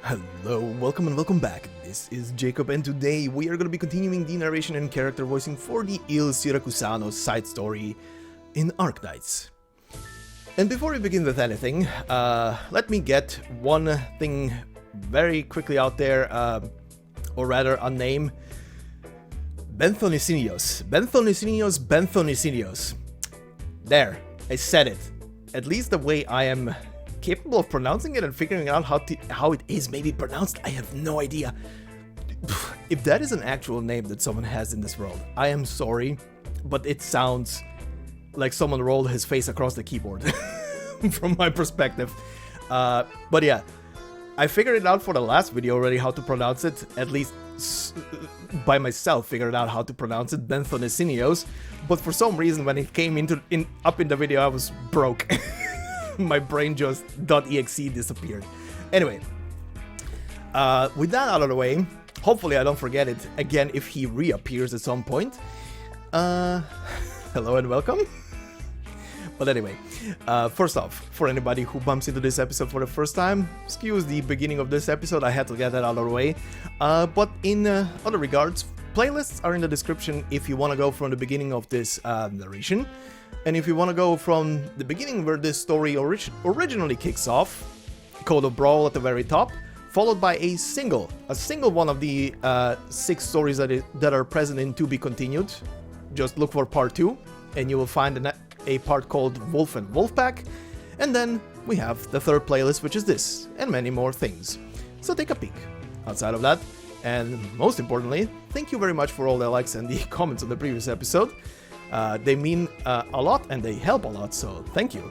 Hello, welcome and welcome back. This is Jacob and today we are going to be continuing the narration and character voicing for the Siracusano side story in Arknights. And before we begin with anything, let me get one thing very quickly out there, or rather a name. Benthonicinos. There, I said it. At least the way I am capable of pronouncing it and figuring out how it is maybe pronounced, I have no idea. If that is an actual name that someone has in this world, I am sorry, but it sounds like someone rolled his face across the keyboard from my perspective. But yeah, I figured it out for the last video already how to pronounce it, at least by myself figured out how to pronounce it, Benthonicinos, but for some reason when it came up in the video I was broke. My brain just .exe disappeared. Anyway, with that out of the way, hopefully I don't forget it again if he reappears at some point. Hello and welcome. But anyway, first off, for anybody who bumps into this episode for the first time, excuse the beginning of this episode, I had to get that out of the way. But in other regards, playlists are in the description if you want to go from the beginning of this narration. And if you want to go from the beginning where this story originally kicks off, Code of Brawl at the very top, followed by a single one of the 6 stories that are present in To Be Continued. Just look for part 2, and you will find a part called Wolf and Wolfpack. And then we have the third playlist, which is this, and many more things. So take a peek. Outside of that, and most importantly, thank you very much for all the likes and the comments on the previous episode. They mean a lot and they help a lot, so thank you.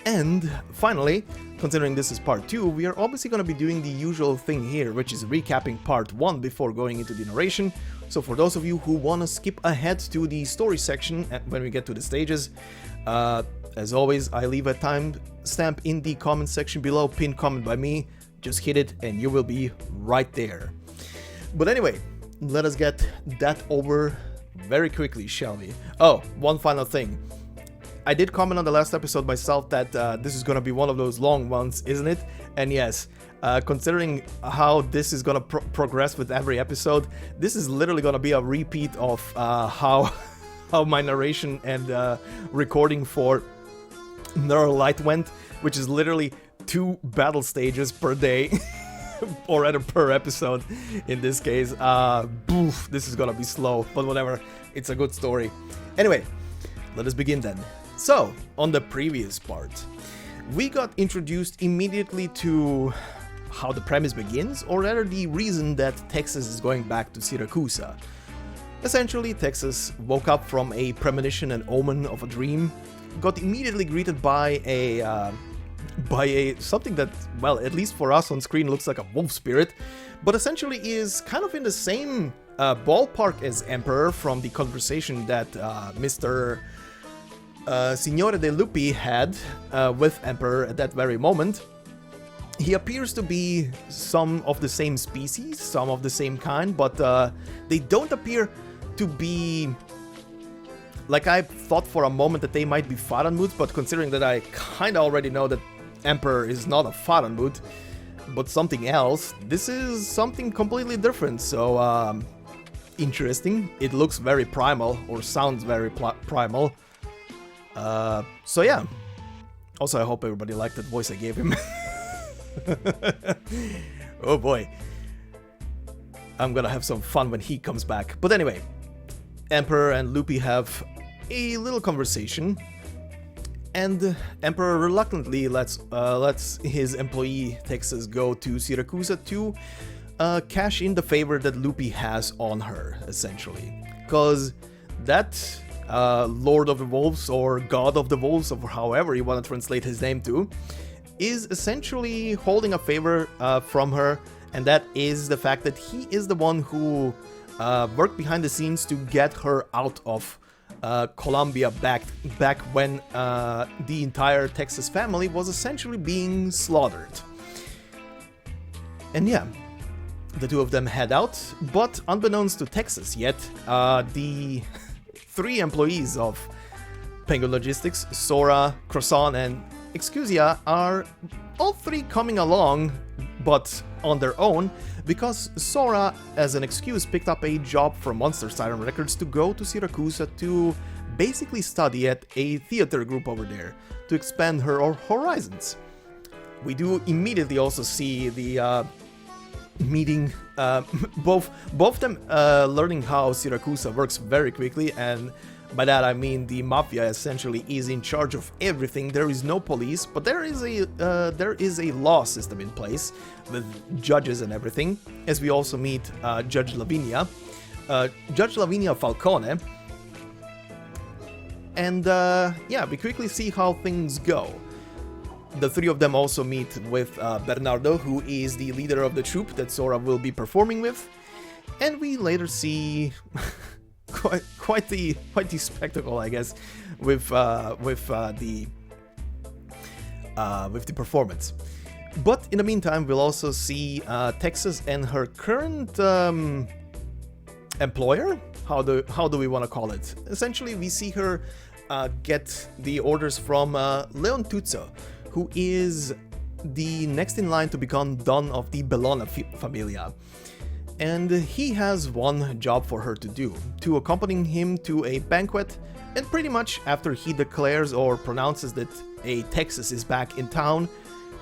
And finally, considering this is part 2, we are obviously going to be doing the usual thing here, which is recapping part 1 before going into the narration. So for those of you who want to skip ahead to the story section when we get to the stages, as always, I leave a timestamp in the comment section below, pinned comment by me. Just hit it and you will be right there. But anyway, let us get that over very quickly, shall we? Oh, one final thing. I did comment on the last episode myself that this is going to be one of those long ones, isn't it? And yes, considering how this is going to progress with every episode, this is literally going to be a repeat of how my narration and recording for Neural Light went, which is literally 2 battle stages per day. Or rather per episode in this case. This is gonna be slow, but whatever, it's a good story. Anyway, let us begin then. So, on the previous part, we got introduced immediately to how the premise begins, or rather the reason that Texas is going back to Siracusa. Essentially, Texas woke up from a premonition and omen of a dream, got immediately greeted by something that, well, at least for us on screen looks like a wolf spirit, but essentially is kind of in the same ballpark as Emperor from the conversation that Mr. Signore De Lupi had with Emperor at that very moment. He appears to be some of the same species, some of the same kind, but they don't appear to be... Like, I thought for a moment that they might be Faranmut, but considering that I kinda already know that Emperor is not a Faranmut, but something else, this is something completely different, so interesting. It looks very primal, or sounds very primal. So yeah. Also, I hope everybody liked that voice I gave him. Oh boy. I'm gonna have some fun when he comes back. But anyway, Emperor and Lupi have a little conversation, and Emperor reluctantly lets his employee Texas go to Siracusa to cash in the favor that Lupi has on her, essentially. Because that Lord of the Wolves, or God of the Wolves, or however you want to translate his name to, is essentially holding a favor from her, and that is the fact that he is the one who worked behind the scenes to get her out of Colombia back when the entire Texas family was essentially being slaughtered. And yeah, the two of them head out, but unbeknownst to Texas yet, the 3 employees of Penguin Logistics, Sora, Croissant, and Excusia, are all 3 coming along but on their own, because Sora, as an excuse, picked up a job from Monster Siren Records to go to Siracusa to basically study at a theater group over there, to expand her horizons. We do immediately also see the meeting, both them learning how Siracusa works very quickly, and by that I mean the Mafia essentially is in charge of everything. There is no police, but there is a law system in place with judges and everything, as we also meet Judge Lavinia Falcone, and yeah, we quickly see how things go. The three of them also meet with Bernardo, who is the leader of the troupe that Sora will be performing with, and we later see quite the spectacle, I guess, with the performance. But in the meantime, we'll also see Texas and her current employer. How do we want to call it? Essentially, we see her get the orders from Leon Tuzzo, who is the next in line to become Don of the Bellona Familia. And he has one job for her to do, to accompany him to a banquet, and pretty much after he declares or pronounces that a Texas is back in town,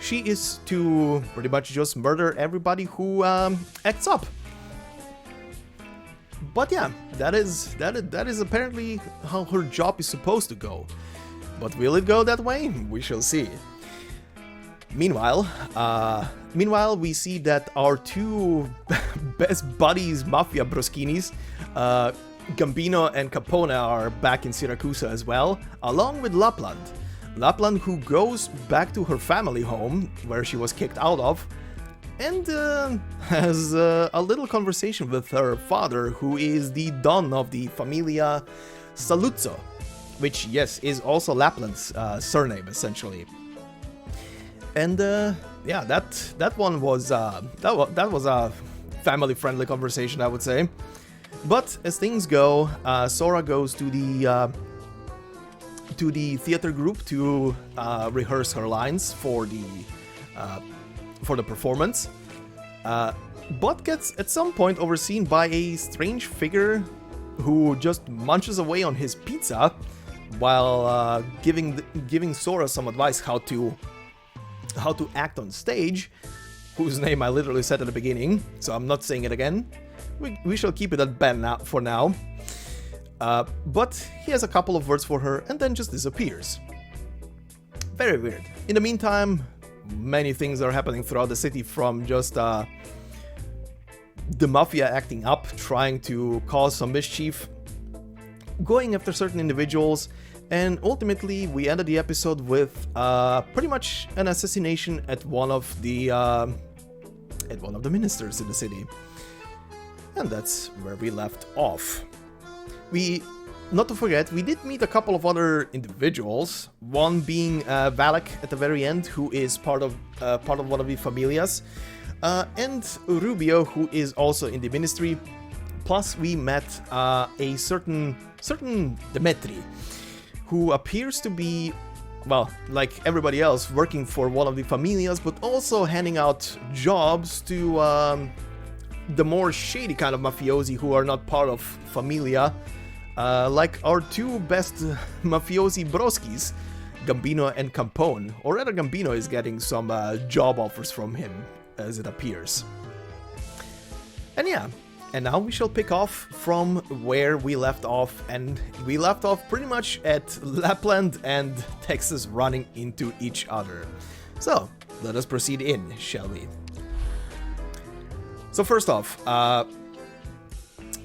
she is to pretty much just murder everybody who acts up. But yeah, that is apparently how her job is supposed to go. But will it go that way? We shall see. Meanwhile, we see that our two best buddies, Mafia broskinis, Gambino and Capone, are back in Siracusa as well, along with Lapland. Lapland, who goes back to her family home, where she was kicked out of, and has a little conversation with her father, who is the Don of the Familia Saluzzo, which, yes, is also Lapland's surname, essentially. And yeah, that one was that was a family-friendly conversation, I would say. But as things go, Sora goes to the theater group to rehearse her lines for the performance, but gets at some point overseen by a strange figure who just munches away on his pizza while giving Sora some advice how to act on stage, whose name I literally said at the beginning, so I'm not saying it again. We shall keep it at Ben now, for now. But he has a couple of words for her and then just disappears. Very weird. In the meantime, many things are happening throughout the city, from just the Mafia acting up, trying to cause some mischief, going after certain individuals, and ultimately we ended the episode with pretty much an assassination at one of the ministers in the city. And that's where we left off. Not to forget, we did meet a couple of other individuals, one being Valak at the very end, who is part of one of the Familias, and Rubio, who is also in the ministry. Plus we met a certain Demetri, who appears to be, well, like everybody else, working for one of the Familias, but also handing out jobs to the more shady kind of mafiosi who are not part of Familia, like our two best mafiosi broskis, Gambino and Capone. Or rather, Gambino is getting some job offers from him, as it appears. And yeah, and now we shall pick off from where we left off, and we left off pretty much at Lapland and Texas running into each other. So, let us proceed in, shall we? So first off,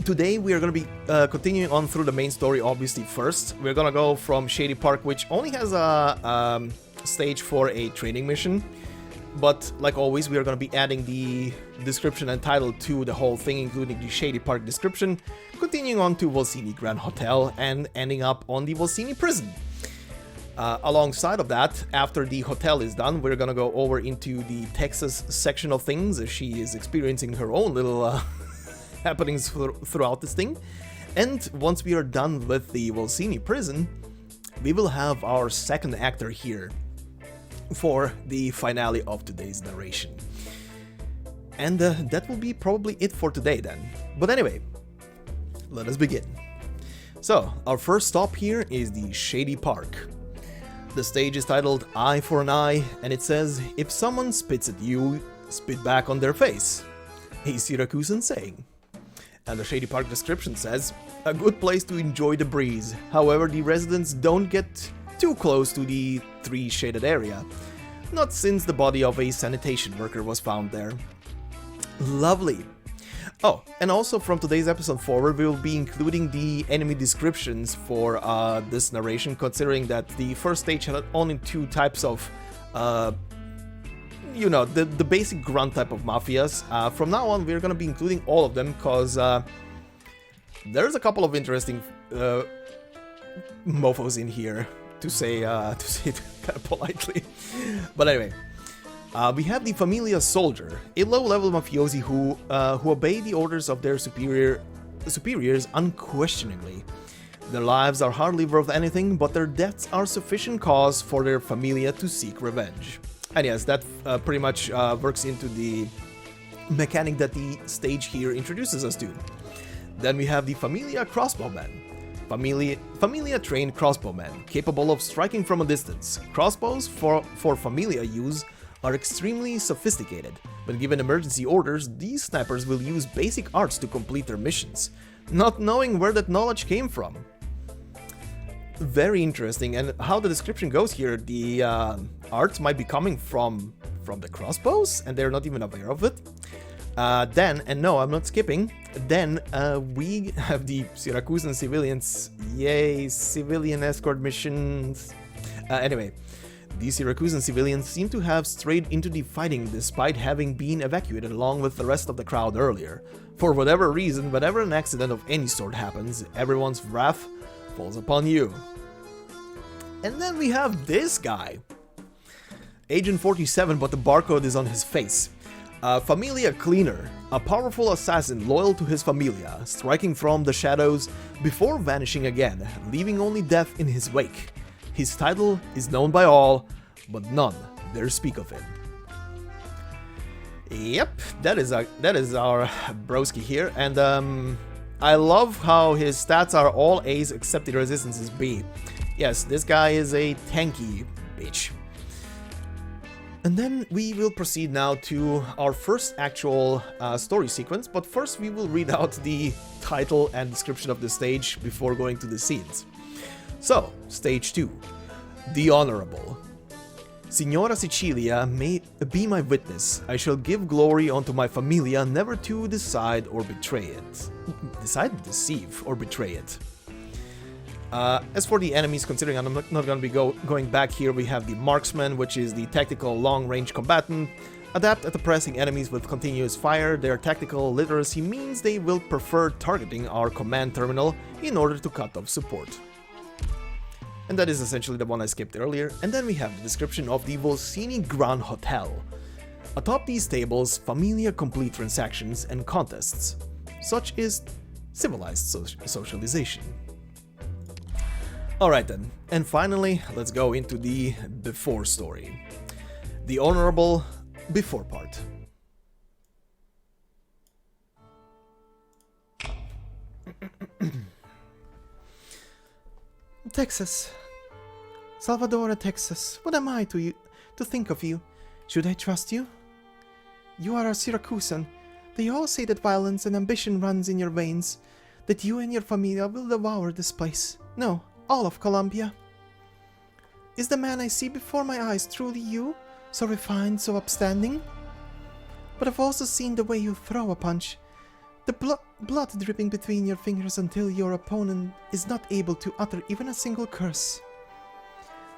today we are going to be continuing on through the main story, obviously first. We're going to go from Shady Park, which only has a stage for a training mission. But like always, we are going to be adding the description and title to the whole thing, including the Shady Park description, continuing on to Volsini Grand Hotel, and ending up on the Volsini prison. Alongside of that, after the hotel is done, we're gonna go over into the Texas section of things, as she is experiencing her own little happenings throughout this thing. And once we are done with the Volsini prison, we will have our second actor here for the finale of today's narration. And that will be probably it for today then. But anyway, let us begin. So, our first stop here is the Shady Park. The stage is titled Eye for an Eye, and it says, if someone spits at you, spit back on their face. A Siracusan saying. And the Shady Park description says, a good place to enjoy the breeze. However, the residents don't get too close to the tree shaded area. Not since the body of a sanitation worker was found there. Lovely. Oh, and also from today's episode forward, we will be including the enemy descriptions for this narration, considering that the first stage had only 2 types of, you know, the basic grunt type of Mafias. From now on, we're gonna be including all of them, because there's a couple of interesting mofos in here, to say it kind of politely. But anyway. We have the Familias soldier, a low-level mafiosi who obey the orders of their superiors unquestioningly. Their lives are hardly worth anything, but their deaths are sufficient cause for their familia to seek revenge. And yes, that pretty much works into the mechanic that the stage here introduces us to. Then we have the Familia crossbowmen. Familia trained crossbowmen, capable of striking from a distance. Crossbows for Familia use are extremely sophisticated, but given emergency orders, these snipers will use basic arts to complete their missions, not knowing where that knowledge came from. Very interesting, and how the description goes here, the arts might be coming from the crossbows, and they're not even aware of it. Then, and no, I'm not skipping, then we have the Siracusan civilians. Yay, civilian escort missions. Anyway. These Siracusan civilians seem to have strayed into the fighting despite having been evacuated along with the rest of the crowd earlier. For whatever reason, whenever an accident of any sort happens, everyone's wrath falls upon you. And then we have this guy. Agent 47, but the barcode is on his face. Familia Cleaner, a powerful assassin loyal to his familia, striking from the shadows before vanishing again, leaving only death in his wake. His title is known by all, but none dare speak of him. Yep, that is our broski here, and I love how his stats are all A's except the resistance is B. Yes, this guy is a tanky bitch. And then we will proceed now to our first actual story sequence, but first we will read out the title and description of the stage before going to the scenes. So, Stage 2. The Honorable. Signora Sicilia, may be my witness. I shall give glory unto my familia, never to decide or betray it. Deceive or betray it. As for the enemies, considering I'm not going to be going back here, we have the Marksman, which is the tactical long-range combatant. Adept at oppressing enemies with continuous fire, their tactical literacy means they will prefer targeting our command terminal in order to cut off support. And that is essentially the one I skipped earlier. And then we have the description of the Volsini Grand Hotel. Atop these tables, Familia complete transactions and contests. Such is civilized socialization. Alright then, and finally, let's go into the before story. The honorable before part. Texas. Salvador, Texas. What am I to think of you? Should I trust you? You are a Siracusan. They all say that violence and ambition runs in your veins, that you and your familia will devour this place. No, all of Colombia. Is the man I see before my eyes truly you? So refined, so upstanding? But I've also seen the way you throw a punch. The blood dripping between your fingers until your opponent is not able to utter even a single curse.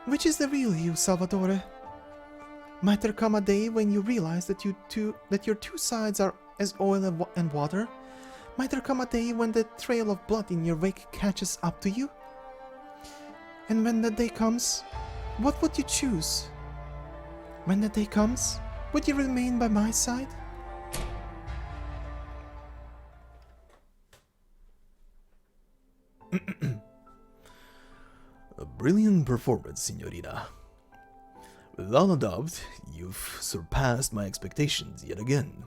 Which is the real you, Salvatore? Might there come a day when you realize that your two sides are as oil and water? Might there come a day when the trail of blood in your wake catches up to you? And when that day comes, what would you choose? When that day comes, would you remain by my side? A brilliant performance, Signorina. Without a doubt, you've surpassed my expectations yet again.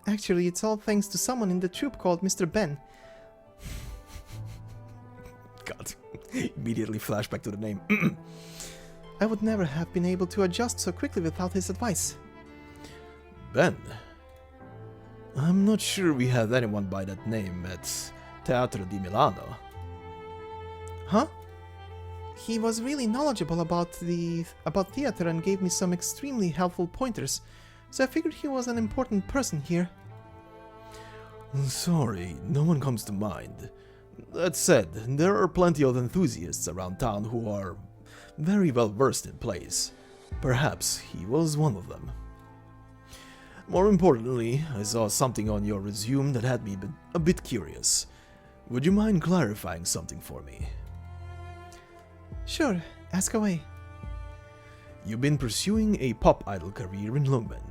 Actually, it's all thanks to someone in the troupe called Mr. Ben. God, immediately flashback to the name. I would never have been able to adjust so quickly without his advice. Ben? I'm not sure we have anyone by that name at Teatro di Milano. Huh? He was really knowledgeable about theater and gave me some extremely helpful pointers, so I figured he was an important person here. Sorry, no one comes to mind. That said, there are plenty of enthusiasts around town who are very well versed in plays. Perhaps he was one of them. More importantly, I saw something on your resume that had me a bit curious. Would you mind clarifying something for me? Sure, ask away. You've been pursuing a pop idol career in Lungmen.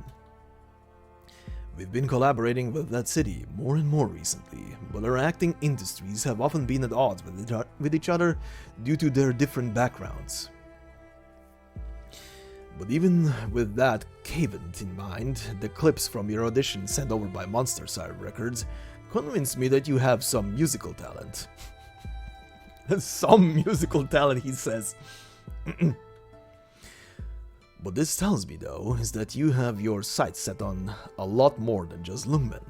We've been collaborating with that city more and more recently, but our acting industries have often been at odds with each other due to their different backgrounds. But even with that caveat in mind, the clips from your audition sent over by Monster Sire Records convinced me that you have some musical talent. Some musical talent, he says. What this tells me, though, is that you have your sights set on a lot more than just Lungmen.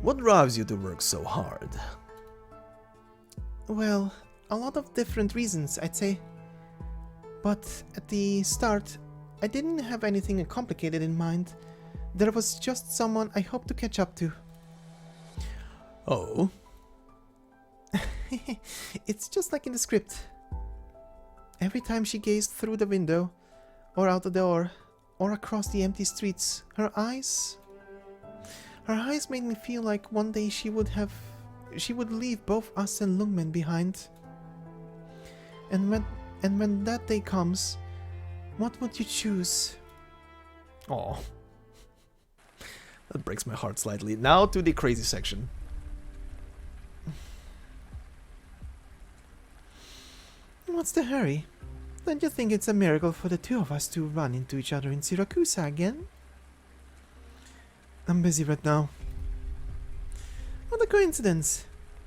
What drives you to work so hard? Well, a lot of different reasons, I'd say. But at the start, I didn't have anything complicated in mind. There was just someone I hoped to catch up to. Oh? It's just like in the script. Every time she gazed through the window, or out the door, or across the empty streets, her eyes made me feel like one day she would leave both us and Lungmen behind. And when that day comes, what would you choose? Oh, that breaks my heart slightly. Now to the crazy section. What's the hurry? Don't you think it's a miracle for the two of us to run into each other in Siracusa again? I'm busy right now. What a coincidence.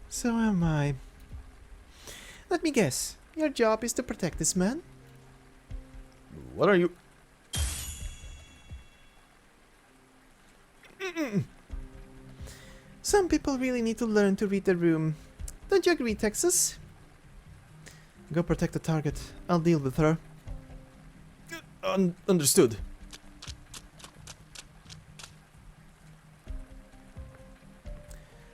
So am I. Let me guess. Your job is to protect this man? What are you... Some people really need to learn to read the room. Don't you agree, Texas? Go protect the target. I'll deal with her. Understood.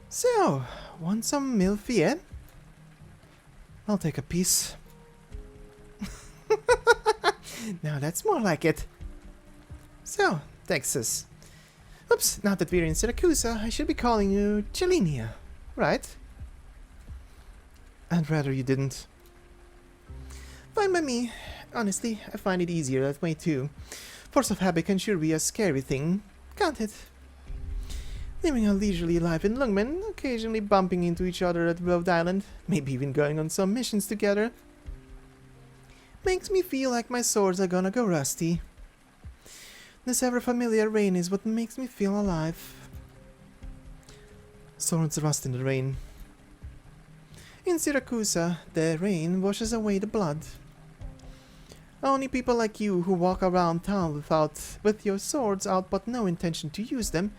So, want some milfy, eh? I'll take a piece. Now that's more like it. So, Texas. Oops, now that we're in Siracusa, I should be calling you Chelinia, right? I'd rather you didn't. Fine by me. Honestly, I find it easier that way too. Force of habit can sure be a scary thing, can't it? Living a leisurely life in Lungmen, occasionally bumping into each other at Rhode Island, maybe even going on some missions together. Makes me feel like my swords are gonna go rusty. This ever-familiar rain is what makes me feel alive. Swords rust in the rain. In Siracusa, the rain washes away the blood. Only people like you who walk around town with your swords out but no intention to use them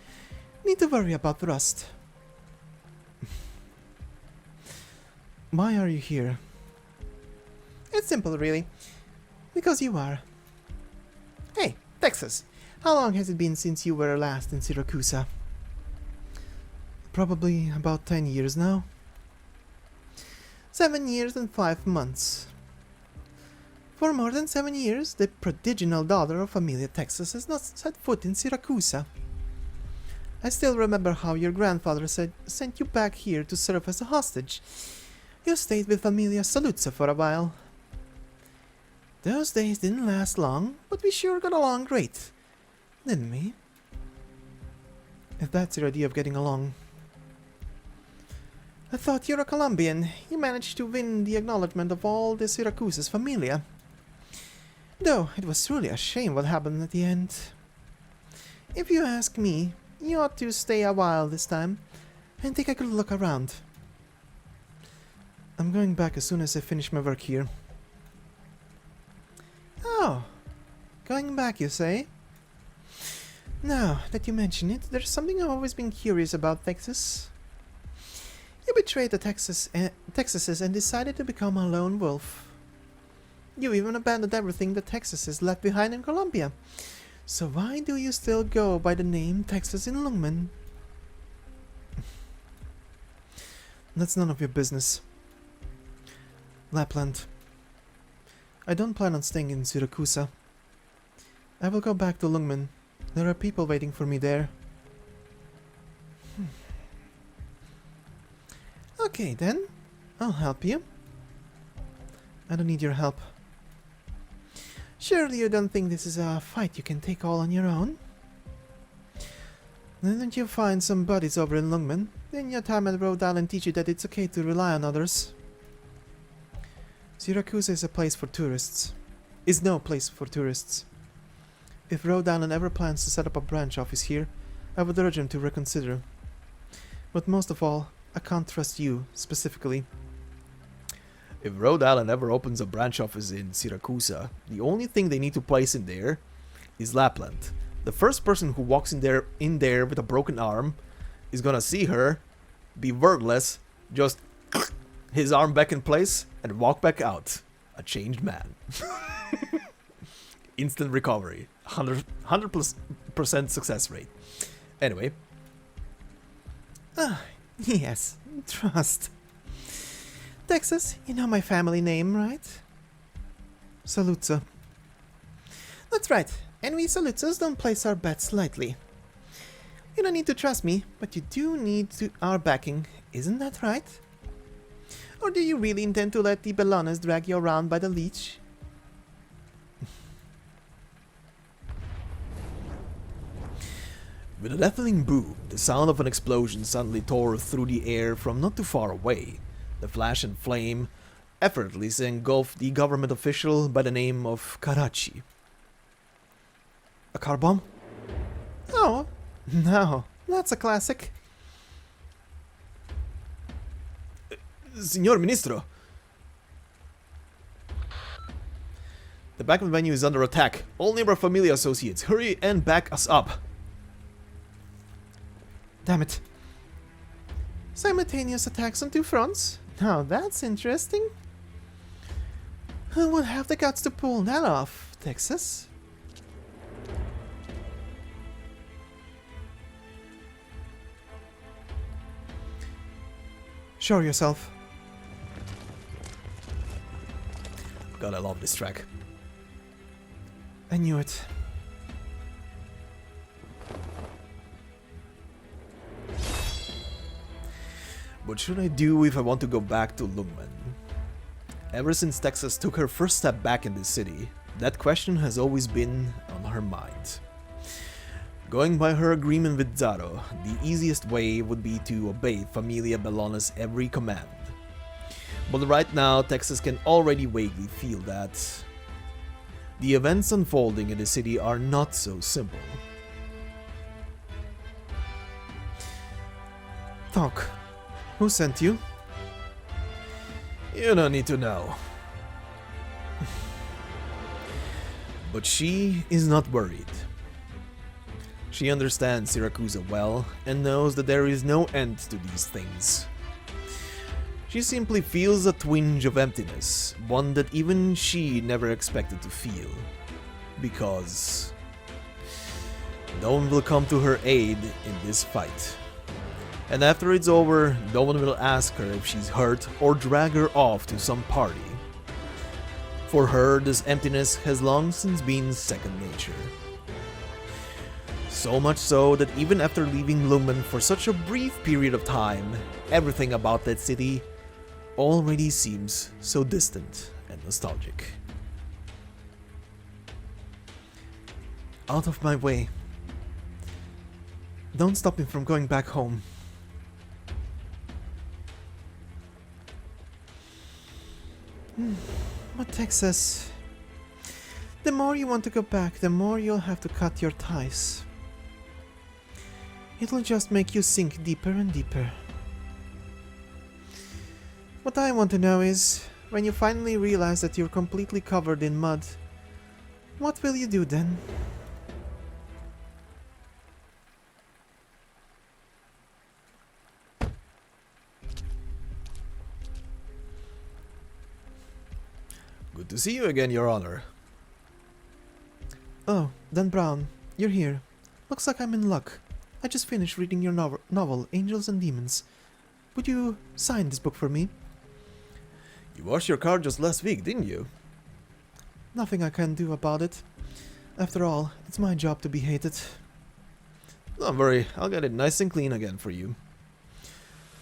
need to worry about rust. Why are you here? It's simple, really. Because you are. Hey, Texas, how long has it been since you were last in Siracusa? Probably about 10 years now. 7 years and 5 months. For more than 7 years, the prodigal daughter of Familia, Texas has not set foot in Siracusa. I still remember how your grandfather sent you back here to serve as a hostage. You stayed with Familia Saluzza for a while. Those days didn't last long, but we sure got along great, didn't we? If that's your idea of getting along. I thought you're a Colombian. You managed to win the acknowledgement of all the Siracusa's familia. Though it was truly a shame what happened at the end. If you ask me, you ought to stay a while this time and take a good look around. I'm going back as soon as I finish my work here. Oh, going back, you say? Now that you mention it, there's something I've always been curious about, Texas. You betrayed the Texases and decided to become a lone wolf. You even abandoned everything the Texases left behind in Colombia. So why do you still go by the name Texas in Lungmen? That's none of your business. Lapland. I don't plan on staying in Siracusa. I will go back to Lungmen. There are people waiting for me there. Okay then, I'll help you. I don't need your help. Surely you don't think this is a fight you can take all on your own? Didn't you find some buddies over in Lungmen? Then your time at Rhode Island teach you that it's okay to rely on others. Siracusa is a place for tourists. Is no place for tourists. If Rhode Island ever plans to set up a branch office here, I would urge him to reconsider. But most of all, I can't trust you, specifically. If Rhode Island ever opens a branch office in Siracusa, the only thing they need to place in there is Lapland. The first person who walks in there with a broken arm is gonna see her, be wordless, just his arm back in place, and walk back out. A changed man. Instant recovery. 100% success rate. Anyway. Ah, yes, trust. Texas, you know my family name, right? Salutza. That's right, and we Salutzas don't place our bets lightly. You don't need to trust me, but you do need our backing, isn't that right? Or do you really intend to let the Belonas drag you around by the leash? With a deafening boom, the sound of an explosion suddenly tore through the air from not too far away. The flash and flame effortlessly engulfed the government official by the name of Karachi. A car bomb? Oh, no, that's a classic. Signor Ministro! The banquet venue is under attack. All neighbor Familia associates, hurry and back us up. Damn it. Simultaneous attacks on two fronts? Now that's interesting. Who would have the guts to pull that off, Texas? Show yourself. God, I love this track. I knew it. What should I do if I want to go back to Lungmen? Ever since Texas took her first step back in the city, that question has always been on her mind. Going by her agreement with Zaro, the easiest way would be to obey Familia Bellona's every command. But right now, Texas can already vaguely feel that the events unfolding in the city are not so simple. Talk. Who sent you? You don't need to know. But she is not worried. She understands Siracusa well and knows that there is no end to these things. She simply feels a twinge of emptiness, one that even she never expected to feel. Because no one will come to her aid in this fight. And after it's over, no one will ask her if she's hurt or drag her off to some party. For her, this emptiness has long since been second nature. So much so that even after leaving Lungmen for such a brief period of time, everything about that city already seems so distant and nostalgic. Out of my way. Don't stop me from going back home. But Texas, the more you want to go back, the more you'll have to cut your ties. It'll just make you sink deeper and deeper. What I want to know is, when you finally realize that you're completely covered in mud, what will you do then? Good to see you again, Your Honor. Oh, Dan Brown, you're here. Looks like I'm in luck. I just finished reading your novel, Angels and Demons. Would you sign this book for me? You washed your car just last week, didn't you? Nothing I can do about it. After all, it's my job to be hated. Don't worry, I'll get it nice and clean again for you.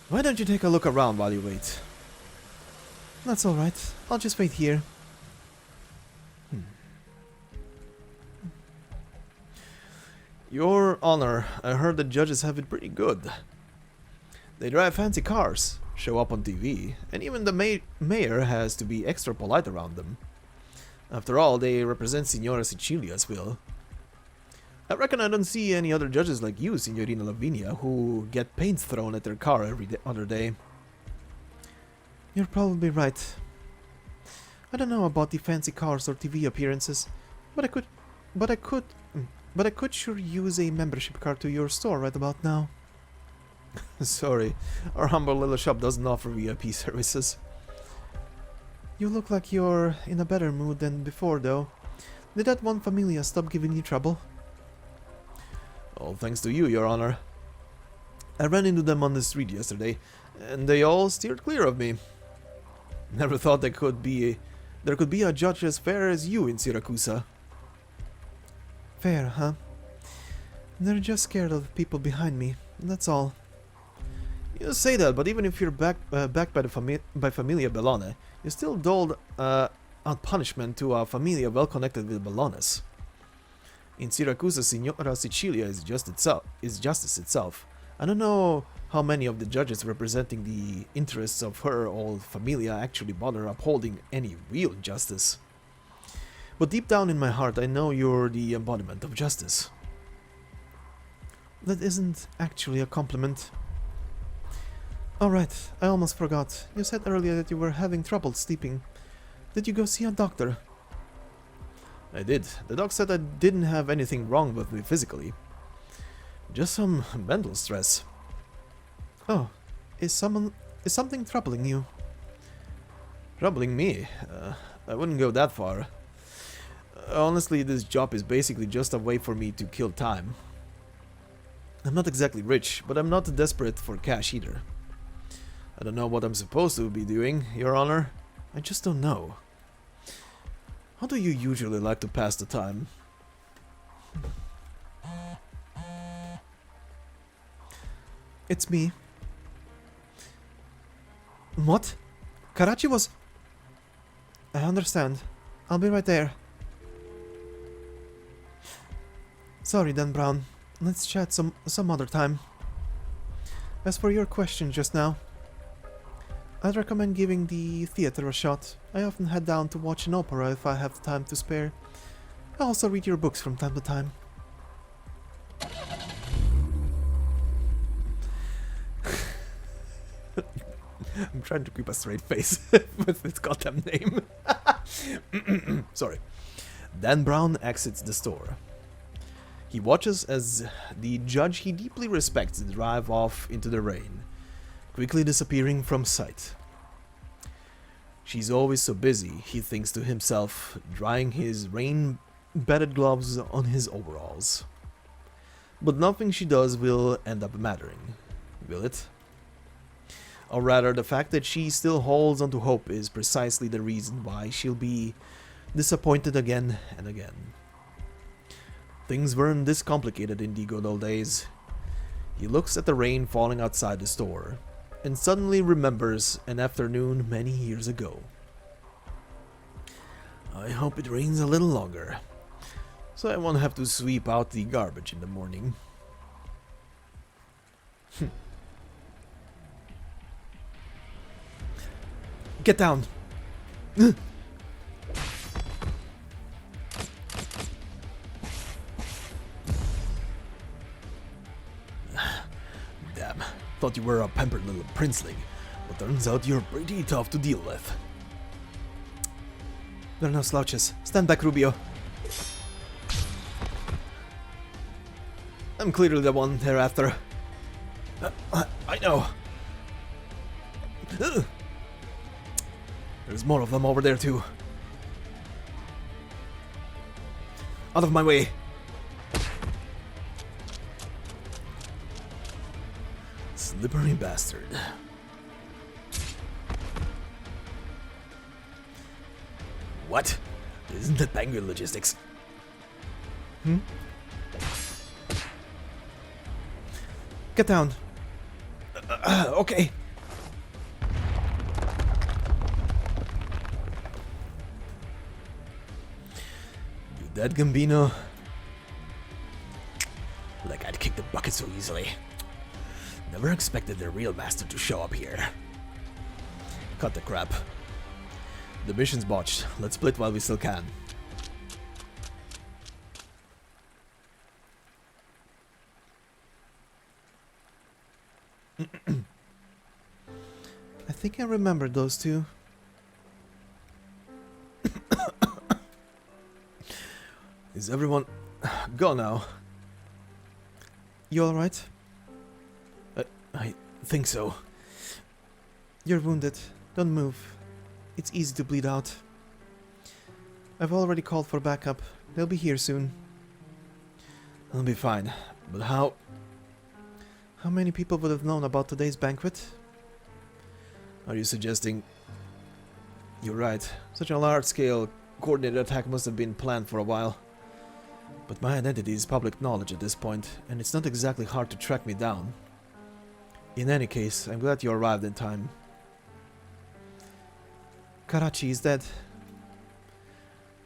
Why don't you take a look around while you wait? That's alright. I'll just wait here. Your Honor, I heard the judges have it pretty good. They drive fancy cars, show up on TV, and even the mayor has to be extra polite around them. After all, they represent Signora Sicilia's will. I reckon I don't see any other judges like you, Signorina Lavinia, who get paint thrown at their car every other day. You're probably right. I don't know about the fancy cars or TV appearances, but I could sure use a membership card to your store right about now. Sorry, our humble little shop doesn't offer VIP services. You look like you're in a better mood than before, though. Did that one Familia stop giving you trouble? All thanks to you, Your Honor. I ran into them on the street yesterday, and they all steered clear of me. Never thought there could be a judge as fair as you in Siracusa. Fair, huh? They're just scared of the people behind me, that's all. You say that, but even if you're backed by Familia Bellone, you still doled out punishment to a Familia well connected with Bellones. In Siracusa, Signora Sicilia is justice itself. I don't know how many of the judges representing the interests of her old Familia actually bother upholding any real justice. But deep down in my heart, I know you're the embodiment of justice. That isn't actually a compliment. Alright, I almost forgot. You said earlier that you were having trouble sleeping. Did you go see a doctor? I did. The doc said I didn't have anything wrong with me physically. Just some mental stress. Oh, is something troubling you? Troubling me? I wouldn't go that far. Honestly, this job is basically just a way for me to kill time. I'm not exactly rich, but I'm not desperate for cash either. I don't know what I'm supposed to be doing, Your Honor. I just don't know. How do you usually like to pass the time? It's me. What? Karachi was... I understand. I'll be right there. Sorry, Dan Brown. Let's chat some other time. As for your question just now, I'd recommend giving the theater a shot. I often head down to watch an opera if I have the time to spare. I also read your books from time to time. I'm trying to keep a straight face with this goddamn name. Sorry. Dan Brown exits the store. He watches as the judge he deeply respects drive off into the rain, quickly disappearing from sight. She's always so busy, he thinks to himself, drying his rain-bedded gloves on his overalls. But nothing she does will end up mattering, will it? Or rather, the fact that she still holds on to hope is precisely the reason why she'll be disappointed again and again. Things weren't this complicated in the good old days. He looks at the rain falling outside the store, and suddenly remembers an afternoon many years ago. I hope it rains a little longer, so I won't have to sweep out the garbage in the morning. Get down! Thought you were a pampered little princeling, but turns out you're pretty tough to deal with. They're no slouches. Stand back, Rubio. I'm clearly the one they're after. I know. There's more of them over there too. Out of my way. Slippery bastard. What? Isn't that banquet logistics? Get down. Okay. You dead, Gambino? Like I'd kick the bucket so easily. Never expected the real master to show up here. Cut the crap. The mission's botched. Let's split while we still can. I think I remember those two. Is everyone... Go now. You alright? I think so. You're wounded. Don't move. It's easy to bleed out. I've already called for backup. They'll be here soon. I'll be fine. But how... How many people would have known about today's banquet? Are you suggesting... You're right. Such a large-scale, coordinated attack must have been planned for a while. But my identity is public knowledge at this point, and it's not exactly hard to track me down. In any case, I'm glad you arrived in time. Karachi is dead.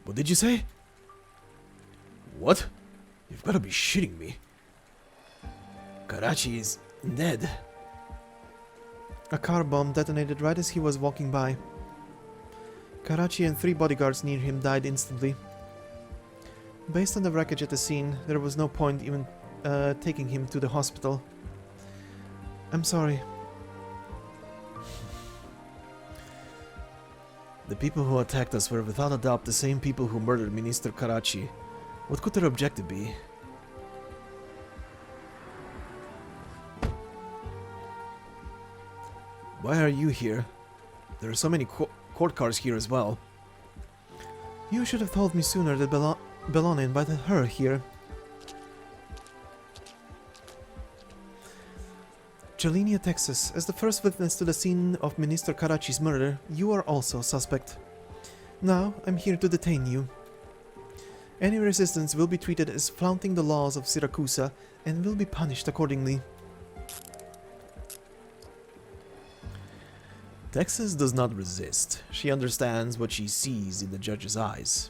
What did you say? What? You've got to be shitting me. Karachi is dead. A car bomb detonated right as he was walking by. Karachi and 3 bodyguards near him died instantly. Based on the wreckage at the scene, there was no point even taking him to the hospital. I'm sorry. The people who attacked us were without a doubt the same people who murdered Minister Karachi. What could their objective be? Why are you here? There are so many court cars here as well. You should have told me sooner that Bellona invited her here. Jalinia, Texas. As the first witness to the scene of Minister Karachi's murder, you are also a suspect. Now, I'm here to detain you. Any resistance will be treated as flaunting the laws of Siracusa and will be punished accordingly. Texas does not resist. She understands what she sees in the judge's eyes.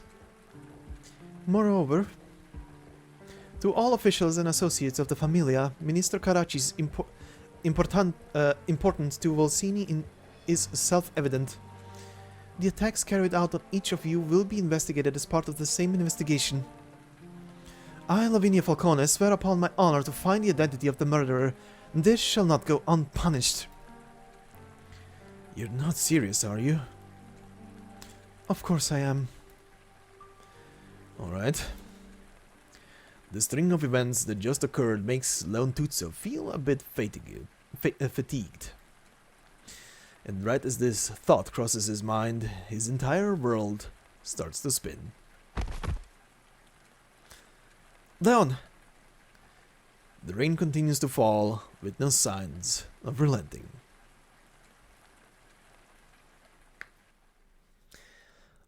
Moreover, to all officials and associates of the Familia, Minister Karachi's importance to Volsini is self-evident. The attacks carried out on each of you will be investigated as part of the same investigation. I, Lavinia Falcone, swear upon my honor to find the identity of the murderer. This shall not go unpunished. You're not serious, are you? Of course I am. Alright. The string of events that just occurred makes Lone Tutso feel a bit fatigued. And right as this thought crosses his mind, his entire world starts to spin. Leon! The rain continues to fall with no signs of relenting.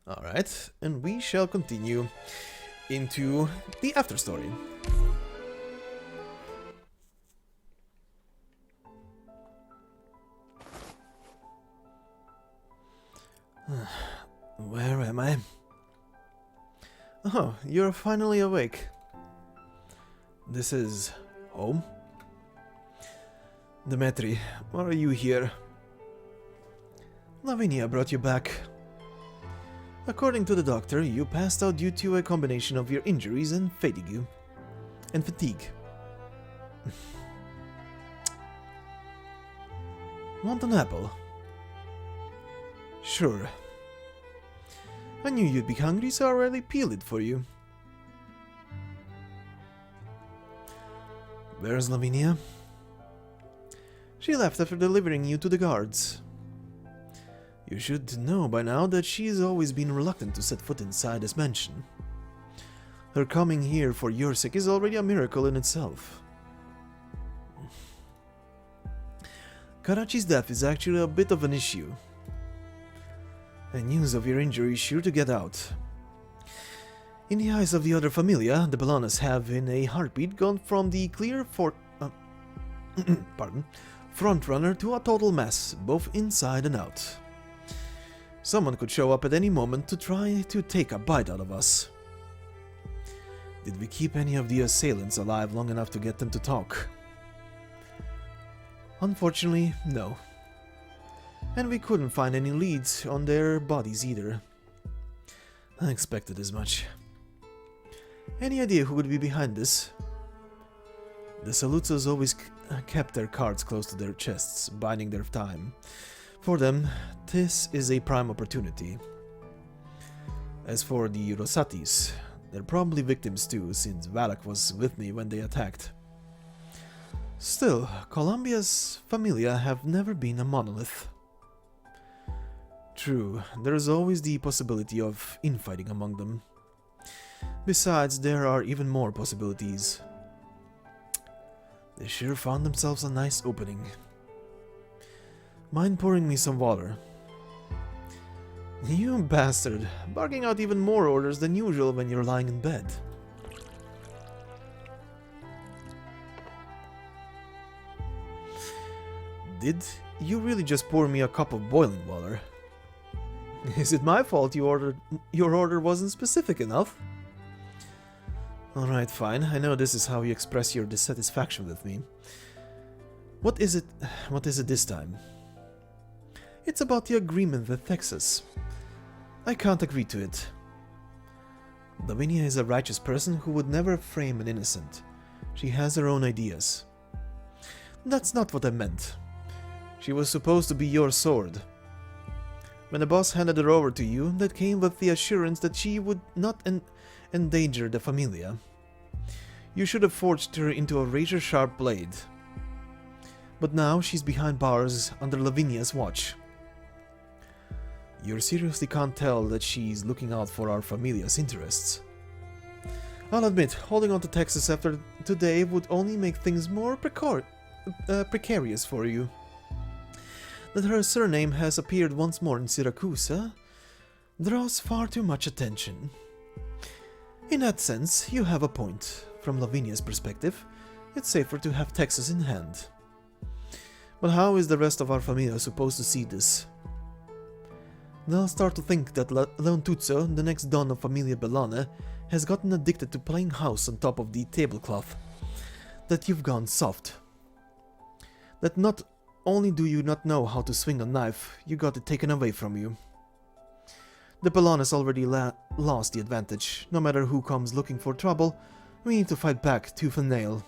Alright, and we shall continue into the after story. Where am I? Oh, you're finally awake. This is home? Demetri, why are you here? Lavinia brought you back. According to the doctor, you passed out due to a combination of your injuries and fatigue. Want an apple? Sure. I knew you'd be hungry, so I already peeled it for you. Where's Lavinia? She left after delivering you to the guards. You should know by now that she's always been reluctant to set foot inside this mansion. Her coming here for your sake is already a miracle in itself. Karachi's death is actually a bit of an issue. And news of your injury is sure to get out. In the eyes of the other Familia, the Bellanas have in a heartbeat gone from the clear frontrunner to a total mess, both inside and out. Someone could show up at any moment to try to take a bite out of us. Did we keep any of the assailants alive long enough to get them to talk? Unfortunately, no. And we couldn't find any leads on their bodies either. I expected as much. Any idea who would be behind this? The Siracusa's always kept their cards close to their chests, biding their time. For them, this is a prime opportunity. As for the Rosatis, they're probably victims too, since Valak was with me when they attacked. Still, Colombia's Familia have never been a monolith. True, there is always the possibility of infighting among them. Besides, there are even more possibilities. They sure found themselves a nice opening. Mind pouring me some water? You bastard, barking out even more orders than usual when you're lying in bed. Did you really just pour me a cup of boiling water? Is it my fault your order wasn't specific enough? Alright, fine. I know this is how you express your dissatisfaction with me. What is it this time? It's about the agreement with Texas. I can't agree to it. Lavinia is a righteous person who would never frame an innocent. She has her own ideas. That's not what I meant. She was supposed to be your sword. When the boss handed her over to you, that came with the assurance that she would not endanger the Familia. You should have forged her into a razor-sharp blade. But now she's behind bars under Lavinia's watch. You seriously can't tell that she's looking out for our Familia's interests. I'll admit, holding on to Texas after today would only make things more precarious for you. That her surname has appeared once more in Siracusa draws far too much attention. In that sense, you have a point. From Lavinia's perspective, it's safer to have Texas in hand. But how is the rest of our Familia supposed to see this? They'll start to think that Leontuzzo, the next don of Familia Bellana, has gotten addicted to playing house on top of the tablecloth. That you've gone soft. That not only do you not know how to swing a knife, you got it taken away from you. The Bellanas already lost the advantage. No matter who comes looking for trouble, we need to fight back tooth and nail.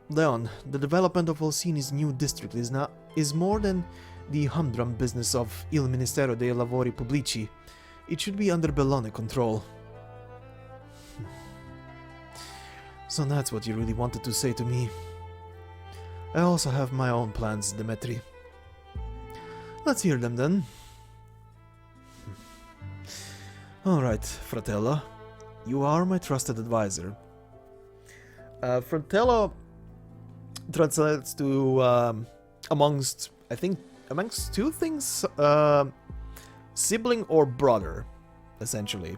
Leon, the development of Olsini's new district is more than the humdrum business of Il Ministero dei Lavori Pubblici. It should be under Bellone control. So that's what you really wanted to say to me. I also have my own plans, Demetri. Let's hear them then. Alright, Fratello. You are my trusted advisor. Fratello translates to, amongst two things, sibling or brother, essentially.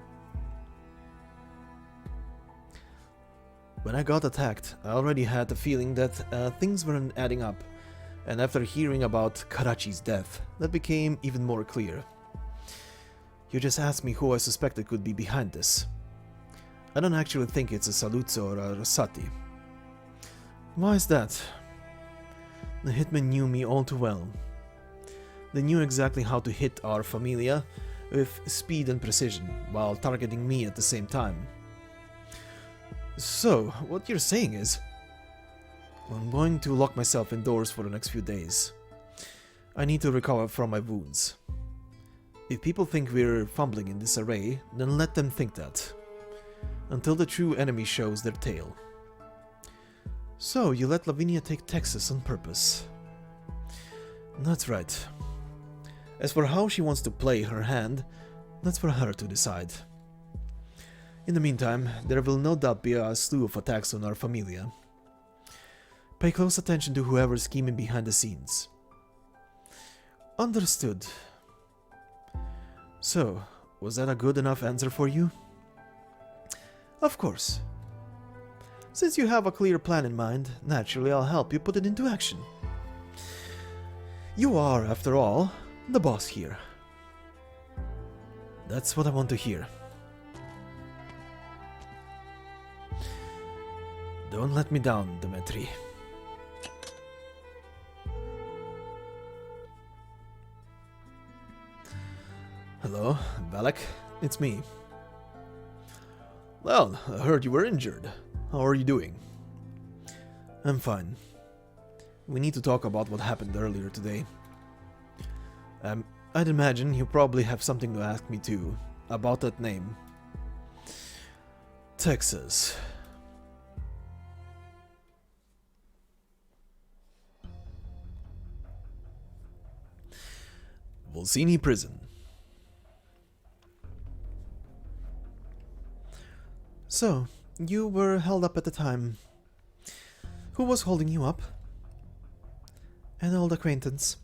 When I got attacked, I already had the feeling that things weren't adding up, and after hearing about Karachi's death, that became even more clear. You just asked me who I suspected could be behind this. I don't actually think it's a Saluzzo or a Rosati. Why is that? The hitmen knew me all too well. They knew exactly how to hit our Familia with speed and precision, while targeting me at the same time. So, what you're saying is... I'm going to lock myself indoors for the next few days. I need to recover from my wounds. If people think we're fumbling in this array, then let them think that. Until the true enemy shows their tail. So, you let Lavinia take Texas on purpose. That's right. As for how she wants to play her hand, that's for her to decide. In the meantime, there will no doubt be a slew of attacks on our Familia. Pay close attention to whoever's scheming behind the scenes. Understood. So, was that a good enough answer for you? Of course. Since you have a clear plan in mind, naturally I'll help you put it into action. You are, after all, the boss here. That's what I want to hear. Don't let me down, Dmitri. Hello, Valak. It's me. Well, I heard you were injured. How are you doing? I'm fine. We need to talk about what happened earlier today. I'd imagine you probably have something to ask me too, about that name. Texas. Volsini Prison. So, you were held up at the time. Who was holding you up? An old acquaintance.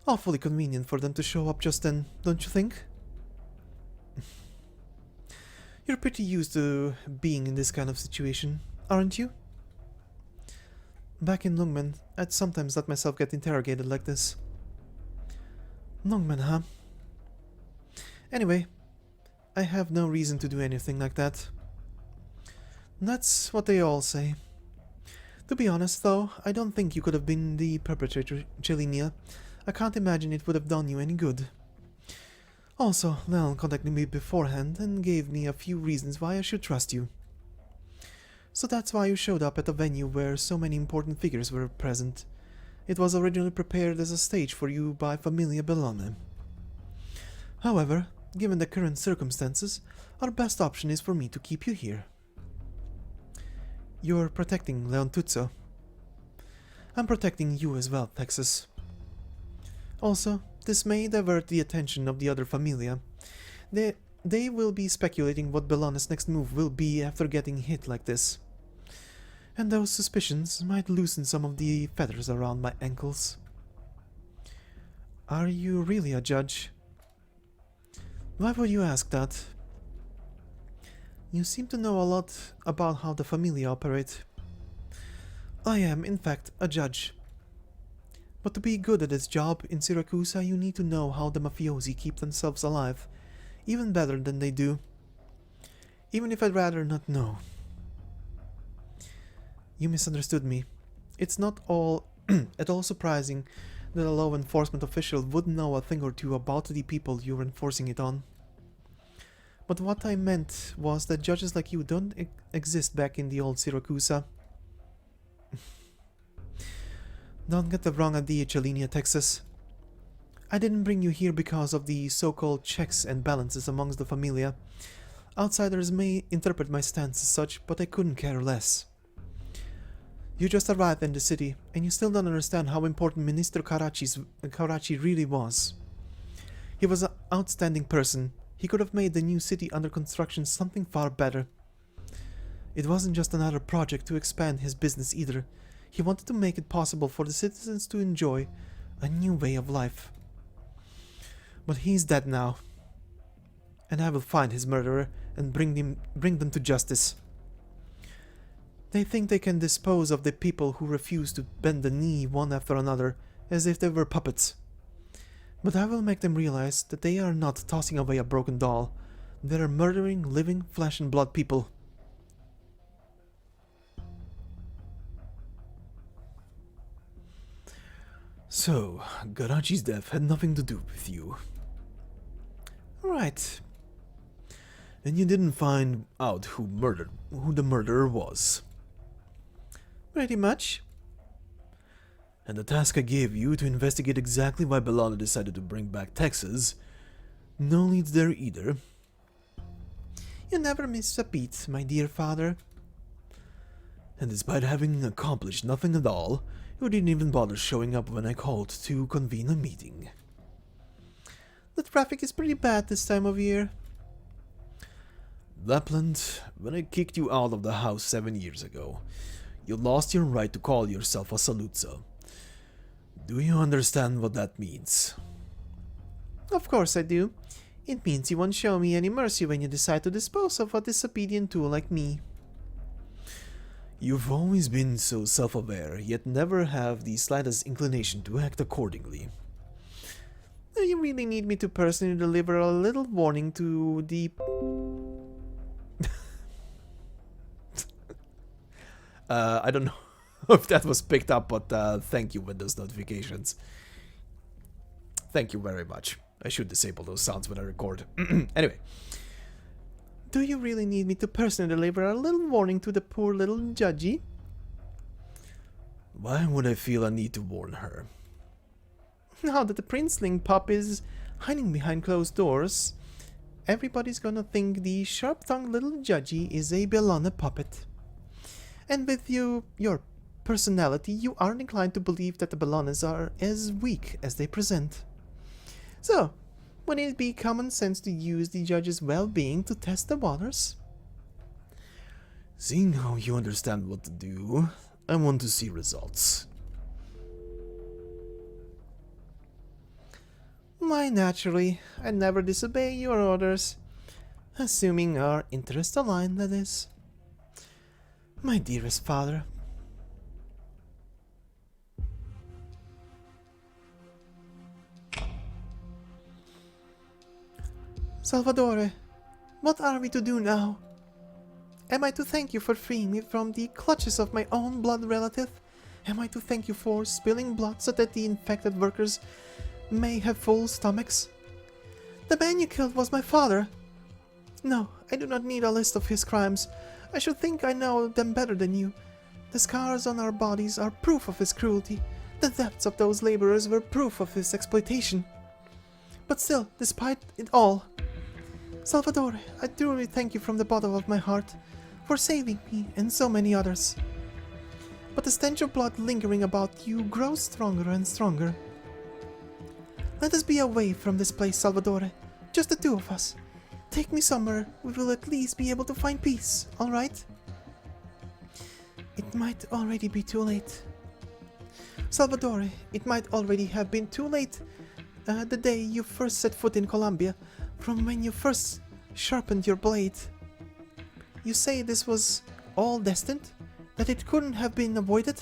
Awfully convenient for them to show up just then, don't you think? You're pretty used to being in this kind of situation, aren't you? Back in Lungmen, I'd sometimes let myself get interrogated like this. Lungmen, huh? Anyway, I have no reason to do anything like that. That's what they all say. To be honest, though, I don't think you could have been the perpetrator, Chelinia. I can't imagine it would have done you any good. Also, Lel contacted me beforehand and gave me a few reasons why I should trust you. So that's why you showed up at a venue where so many important figures were present. It was originally prepared as a stage for you by Familia Bellone. However, given the current circumstances, our best option is for me to keep you here. You're protecting Leon Tuzzo. I'm protecting you as well, Texas. Also, this may divert the attention of the other Familia. They will be speculating what Bellone's next move will be after getting hit like this. And those suspicions might loosen some of the feathers around my ankles. Are you really a judge? Why would you ask that? You seem to know a lot about how the Familia operate. I am, in fact, a judge. But to be good at this job in Siracusa, you need to know how the mafiosi keep themselves alive, even better than they do. Even if I'd rather not know. You misunderstood me. It's not at all surprising that a law enforcement official would know a thing or two about the people you're enforcing it on. But what I meant was that judges like you don't exist back in the old Siracusa. Don't get the wrong idea, Chelinia, Texas. I didn't bring you here because of the so-called checks and balances amongst the Familia. Outsiders may interpret my stance as such, but I couldn't care less. You just arrived in the city, and you still don't understand how important Minister Karachi really was. He was an outstanding person. He could have made the new city under construction something far better. It wasn't just another project to expand his business either. He wanted to make it possible for the citizens to enjoy a new way of life. But he's dead now. And I will find his murderer and bring them to justice. They think they can dispose of the people who refuse to bend the knee one after another, as if they were puppets. But I will make them realize that they are not tossing away a broken doll. They are murdering living flesh and blood people. So, Karachi's death had nothing to do with you. Right. And you didn't find out who the murderer was. Pretty much. And the task I gave you to investigate exactly why Bellana decided to bring back Texas, no leads there either. You never miss a beat, my dear father. And despite having accomplished nothing at all, you didn't even bother showing up when I called to convene a meeting. The traffic is pretty bad this time of year. Lapland, when I kicked you out of the house 7 years ago, you lost your right to call yourself a Salutza. Do you understand what that means? Of course I do. It means you won't show me any mercy when you decide to dispose of a disobedient tool like me. You've always been so self-aware, yet never have the slightest inclination to act accordingly. Do you really need me to personally deliver a little warning to the... I don't know if that was picked up, but thank you, Windows notifications. Thank you very much. I should disable those sounds when I record. Anyway. Do you really need me to personally deliver a little warning to the poor little judgy? Why would I feel a need to warn her? Now that the princeling pup is hiding behind closed doors, everybody's gonna think the sharp-tongued little judgy is a Bellana puppet. And with your personality, you aren't inclined to believe that the Bellanas are as weak as they present. So, wouldn't it be common sense to use the judge's well-being to test the waters? Seeing how you understand what to do, I want to see results. Why, naturally, I never disobey your orders. Assuming our interests align, that is. My dearest father. Salvatore, what are we to do now? Am I to thank you for freeing me from the clutches of my own blood relative? Am I to thank you for spilling blood so that the infected workers may have full stomachs? The man you killed was my father. No, I do not need a list of his crimes. I should think I know them better than you. The scars on our bodies are proof of his cruelty. The deaths of those laborers were proof of his exploitation. But still, despite it all, Salvatore, I truly thank you from the bottom of my heart for saving me and so many others. But the stench of blood lingering about you grows stronger and stronger. Let us be away from this place, Salvatore. Just the two of us. Take me somewhere we will at least be able to find peace, alright? It might already be too late. Salvatore, it might already have been too late the day you first set foot in Colombia, from when you first sharpened your blade. You say this was all destined? That it couldn't have been avoided?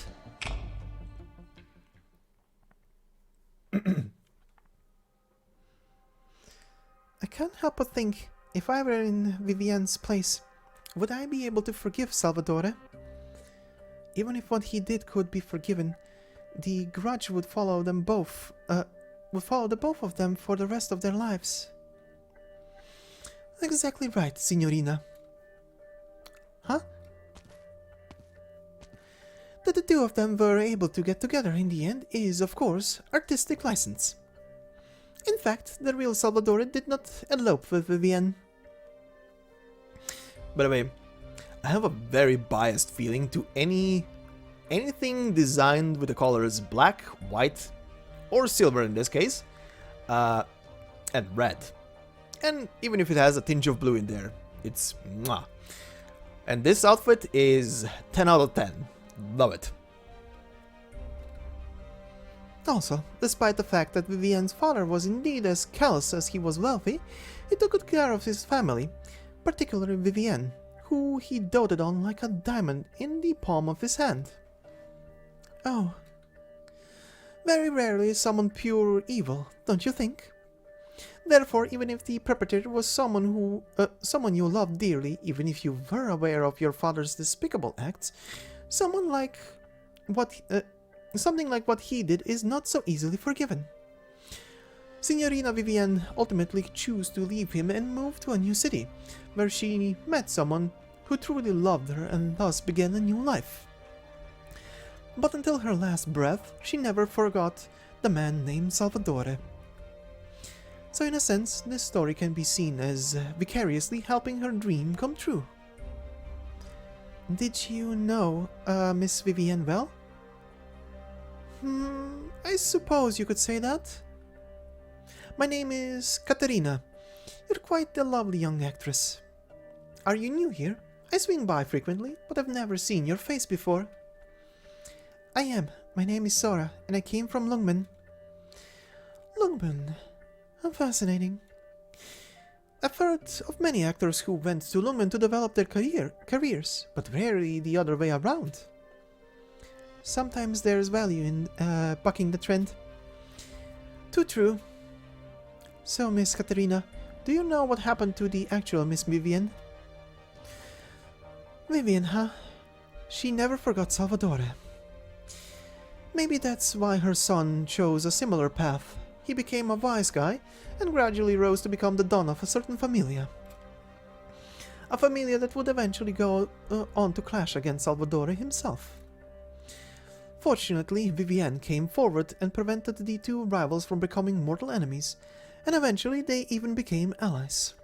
I can't help but think, if I were in Vivienne's place, would I be able to forgive Salvatore? Even if what he did could be forgiven, the grudge would follow them both, would follow the both of them for the rest of their lives. Exactly right, Signorina. Huh? That the two of them were able to get together in the end is, of course, artistic license. In fact, the real Salvatore did not elope with Vivienne. By the way, I have a very biased feeling to anything designed with the colors black, white, or silver in this case, and red. And even if it has a tinge of blue in there, it's mwah. And this outfit is 10 out of 10. Love it. Also, despite the fact that Vivienne's father was indeed as callous as he was wealthy, he took good care of his family, particularly Vivienne, who he doted on like a diamond in the palm of his hand. Oh. Very rarely is someone pure evil, don't you think? Therefore, even if the perpetrator was someone you loved dearly, even if you were aware of your father's despicable acts, something like what he did is not so easily forgiven. Signorina Vivienne ultimately chose to leave him and move to a new city, where she met someone who truly loved her and thus began a new life. But until her last breath, she never forgot the man named Salvatore. So in a sense, this story can be seen as vicariously helping her dream come true. Did you know Miss Vivienne well? I suppose you could say that. My name is Katerina. You're quite a lovely young actress. Are you new here? I swing by frequently, but I've never seen your face before. I am. My name is Sora, and I came from Lungmen. Lungmen? How fascinating. I've heard of many actors who went to Lungmen to develop their careers, but rarely the other way around. Sometimes there's value in bucking the trend. Too true. So, Miss Katerina, do you know what happened to the actual Miss Vivienne? Vivienne, huh? She never forgot Salvatore. Maybe that's why her son chose a similar path. He became a wise guy and gradually rose to become the don of a certain familia. A familia that would eventually go on to clash against Salvatore himself. Fortunately, Vivienne came forward and prevented the two rivals from becoming mortal enemies, and eventually they even became allies.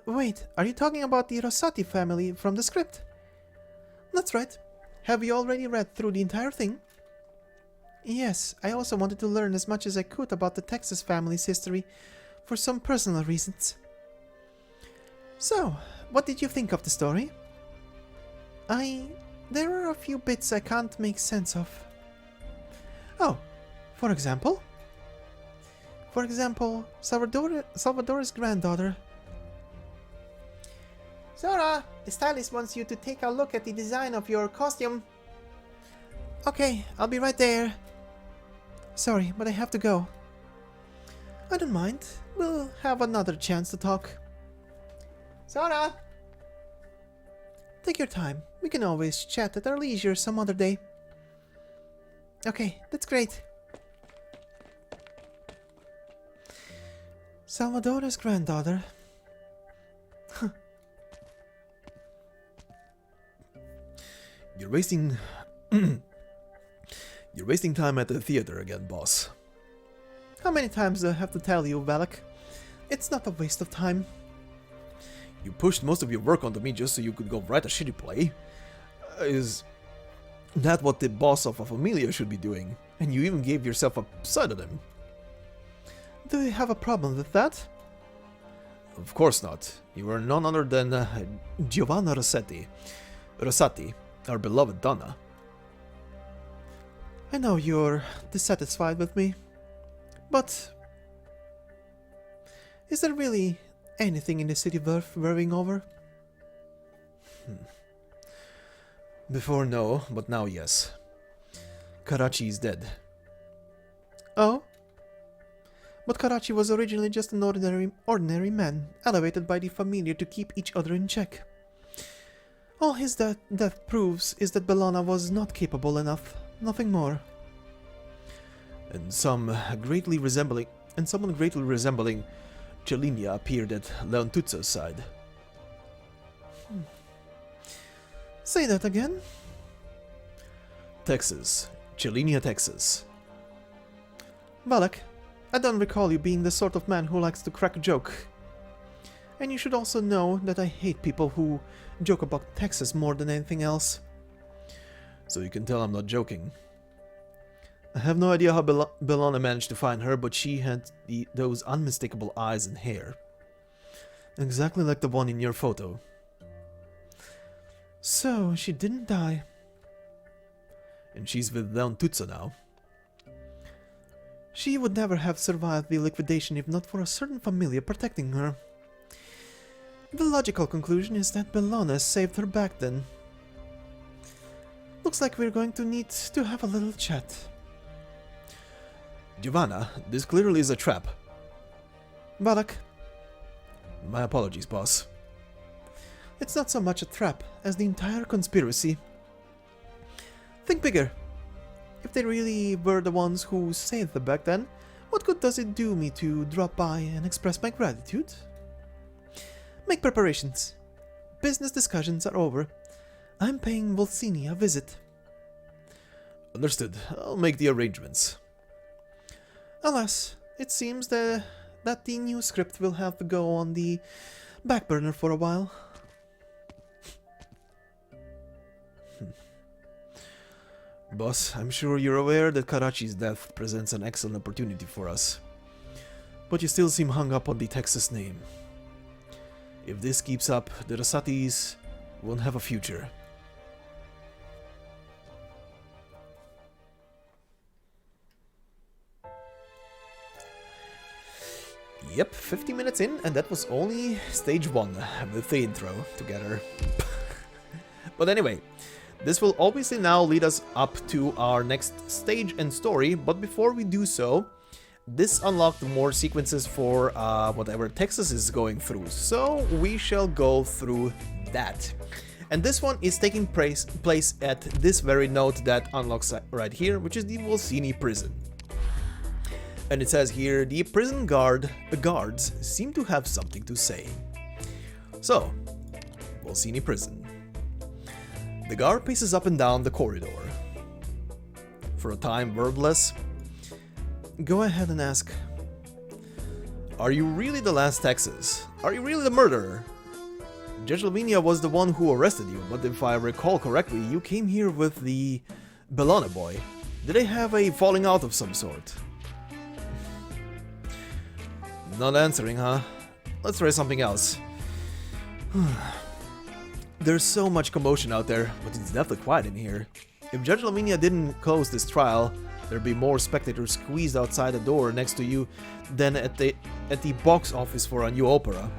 Wait, are you talking about the Rosati family from the script? That's right. Have you already read through the entire thing? Yes, I also wanted to learn as much as I could about the Texas family's history, for some personal reasons. So, what did you think of the story? There are a few bits I can't make sense of. Oh, for example? For example, Salvadore's granddaughter. Sora, the stylist wants you to take a look at the design of your costume. Okay, I'll be right there. Sorry, but I have to go. I don't mind. We'll have another chance to talk. Sora! Take your time. We can always chat at our leisure some other day. Okay, that's great. Salvadore's granddaughter. You're wasting... You're wasting time at the theater again, boss. How many times do I have to tell you, Valak? It's not a waste of time. You pushed most of your work onto me just so you could go write a shitty play? Is that what the boss of a Familia should be doing? And you even gave yourself a pseudonym. Do you have a problem with that? Of course not. You are none other than Giovanna Rossetti, our beloved Donna. I know you're dissatisfied with me, but is there really anything in the city worth worrying over? Before no, but now yes. Karachi is dead. Oh? But Karachi was originally just an ordinary man, elevated by the Familia to keep each other in check. All his death proves is that Bellona was not capable enough, nothing more. And someone greatly resembling Celinia appeared at Leontuzza's side. Say that again? Texas. Celinia, Texas. Valak, I don't recall you being the sort of man who likes to crack a joke. And you should also know that I hate people who joke about Texas more than anything else. So you can tell I'm not joking. I have no idea how Bellona managed to find her, but she had those unmistakable eyes and hair. Exactly like the one in your photo. So, she didn't die. And she's with Leontuzza now. She would never have survived the liquidation if not for a certain Familia protecting her. The logical conclusion is that Bellona saved her back then. Looks like we're going to need to have a little chat. Giovanna, this clearly is a trap. Valak. My apologies, boss. It's not so much a trap as the entire conspiracy. Think bigger. If they really were the ones who saved her back then, what good does it do me to drop by and express my gratitude? Make preparations. Business discussions are over. I'm paying Volsini a visit. Understood. I'll make the arrangements. Alas, it seems that the new script will have to go on the back burner for a while. Boss, I'm sure you're aware that Karachi's death presents an excellent opportunity for us. But you still seem hung up on the Texas name. If this keeps up, the Rasatis won't have a future. Yep, 50 minutes in, and that was only stage 1 with the intro together. But anyway, this will obviously now lead us up to our next stage and story, but before we do so, this unlocked more sequences for whatever Texas is going through, so we shall go through that. And this one is taking place at this very node that unlocks right here, which is the Volsini prison. And it says here, the prison guards seem to have something to say. So, Volsini prison. The guard paces up and down the corridor. For a time, verbless. Go ahead and ask. Are you really the last Texas? Are you really the murderer? Judge Lavinia was the one who arrested you, but if I recall correctly, you came here with the Bellona boy. Did they have a falling out of some sort? Not answering, huh? Let's try something else. There's so much commotion out there, but it's definitely quiet in here. If Judge Lavinia didn't close this trial, there'd be more spectators squeezed outside the door next to you than at the box office for a new opera.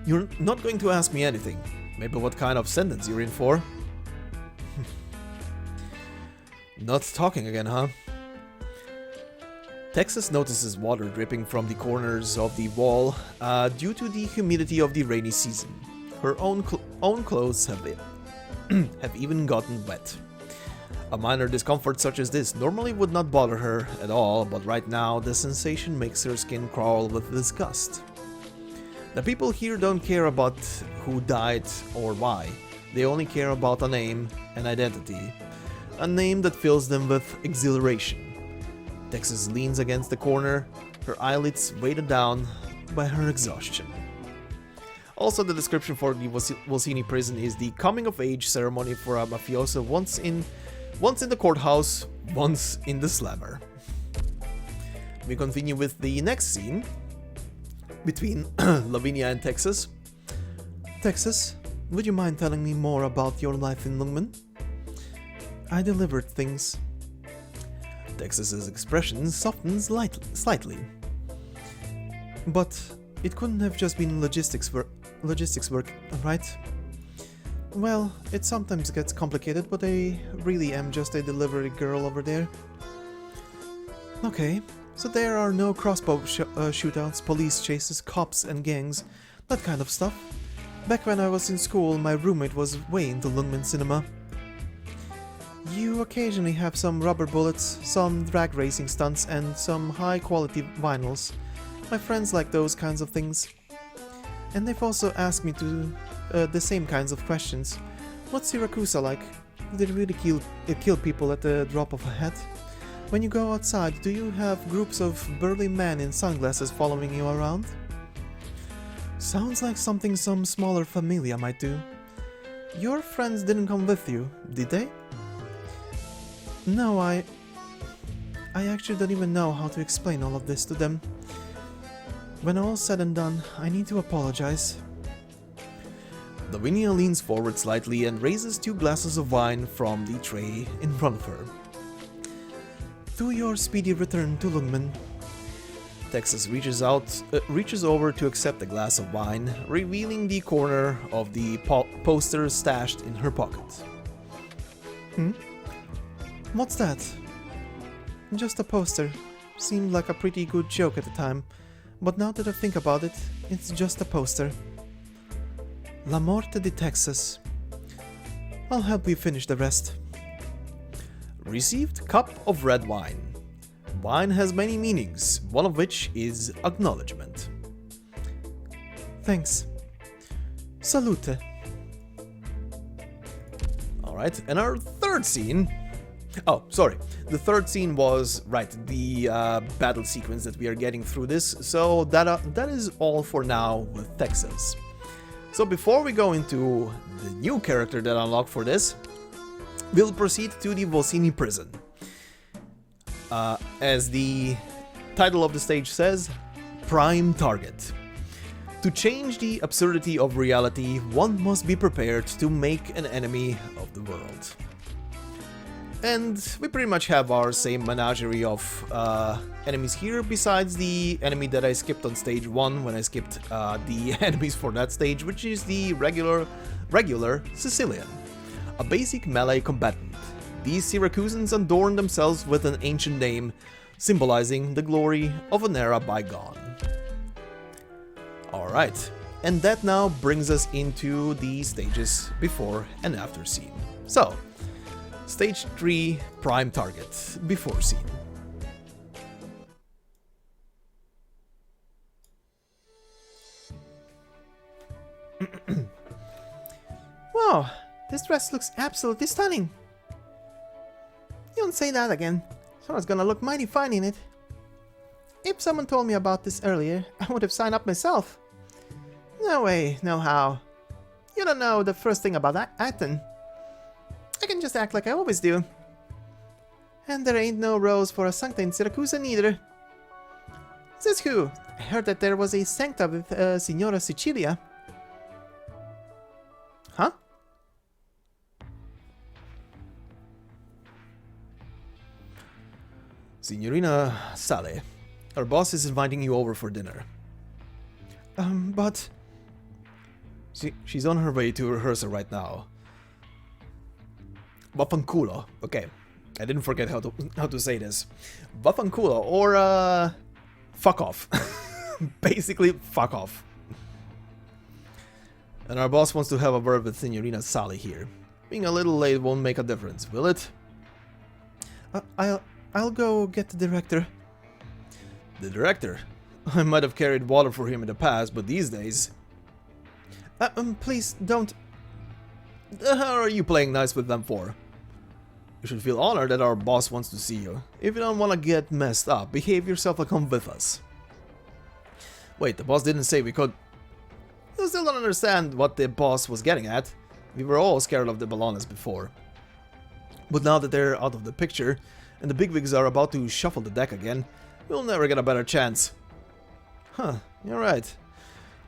You're not going to ask me anything. Maybe what kind of sentence you're in for? Not talking again, huh? Texas notices water dripping from the corners of the wall due to the humidity of the rainy season. Her own clothes have even gotten wet. A minor discomfort such as this normally would not bother her at all, but right now the sensation makes her skin crawl with disgust. The people here don't care about who died or why. They only care about a name and identity. A name that fills them with exhilaration. Texas leans against the corner, her eyelids weighted down by her exhaustion. Also, the description for the Volsini prison is the coming-of-age ceremony for a mafioso once in the courthouse, once in the slammer. We continue with the next scene between Lavinia and Texas. Texas, would you mind telling me more about your life in Lungmen? I delivered things. Texas's expression softens slightly. But it couldn't have just been logistics work, right? Well, it sometimes gets complicated, but I really am just a delivery girl over there. Okay, so there are no crossbow shootouts, police chases, cops and gangs, that kind of stuff. Back when I was in school, my roommate was way into Lungmen cinema. You occasionally have some rubber bullets, some drag racing stunts, and some high-quality vinyls. My friends like those kinds of things. And they've also asked me to the same kinds of questions. What's Siracusa like? Do they really kill people at the drop of a hat? When you go outside, do you have groups of burly men in sunglasses following you around? Sounds like something some smaller familia might do. Your friends didn't come with you, did they? No, I actually don't even know how to explain all of this to them. When all's said and done, I need to apologize. Lavinia leans forward slightly and raises 2 glasses of wine from the tray in front of her. To your speedy return to Lungmen. Texas reaches over to accept a glass of wine, revealing the corner of the poster stashed in her pocket. What's that? Just a poster. Seemed like a pretty good joke at the time, but now that I think about it, it's just a poster. La Morte de Texas. I'll help you finish the rest. Received cup of red wine. Wine has many meanings, one of which is acknowledgement. Thanks. Salute. Alright, and our third scene. Oh, sorry. The third scene was, right, the battle sequence that we are getting through this. So that is all for now with Texas. So before we go into the new character that I unlocked for this, we'll proceed to the Volsini prison. As the title of the stage says, Prime Target. To change the absurdity of reality, one must be prepared to make an enemy of the world. And we pretty much have our same menagerie of enemies here, besides the enemy that I skipped on stage 1 when I skipped the enemies for that stage, which is the regular Sicilian, a basic melee combatant. These Siracusans adorn themselves with an ancient name, symbolizing the glory of an era bygone. Alright, and that now brings us into the stages before and after scene. So, Stage 3, Prime Target, before scene. Wow, this dress looks absolutely stunning. You don't say that again. Sora's gonna look mighty fine in it. If someone told me about this earlier, I would have signed up myself. No way, no how. You don't know the first thing about acting. I can just act like I always do. And there ain't no rose for a sancta in Siracusa neither. Says who? I heard that there was a sancta with Signora Sicilia. Huh? Signorina Sale, our boss is inviting you over for dinner. But... She's on her way to rehearsal right now. Vaffanculo. Okay, I didn't forget how to say this. Vaffanculo, or fuck off. Basically, fuck off. And our boss wants to have a word with Signorina Sally here. Being a little late won't make a difference, will it? I'll go get the director. The director? I might have carried water for him in the past, but these days... Please, don't... The hell are you playing nice with them for? You should feel honored that our boss wants to see you. If you don't want to get messed up, behave yourself and come with us. Wait, the boss didn't say we could... You still don't understand what the boss was getting at. We were all scared of the Ballonas before. But now that they're out of the picture, and the bigwigs are about to shuffle the deck again, we'll never get a better chance. Huh, you're right.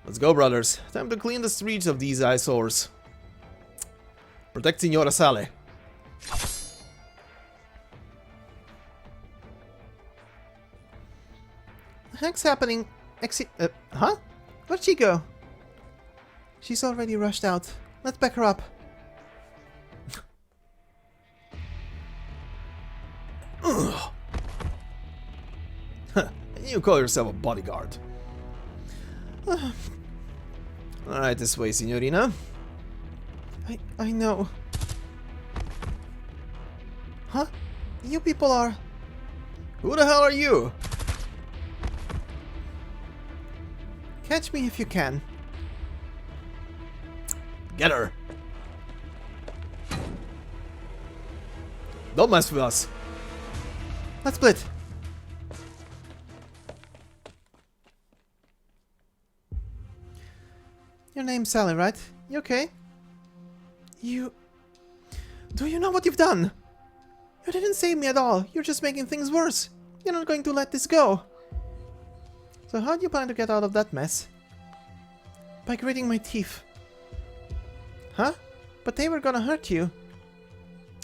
Let's go, brothers. Time to clean the streets of these eyesores. Protect Signora Sale. The heck's happening? Huh? Where'd she go? She's already rushed out. Let's back her up. You call yourself a bodyguard. Alright, this way, Signorina. I know. Huh? You people are... Who the hell are you? Catch me if you can. Get her. Don't mess with us. Let's split. Your name's Sally, right? You okay? You... Do you know what you've done? You didn't save me at all. You're just making things worse. You're not going to let this go. So how do you plan to get out of that mess? By gritting my teeth. Huh? But they were gonna hurt you.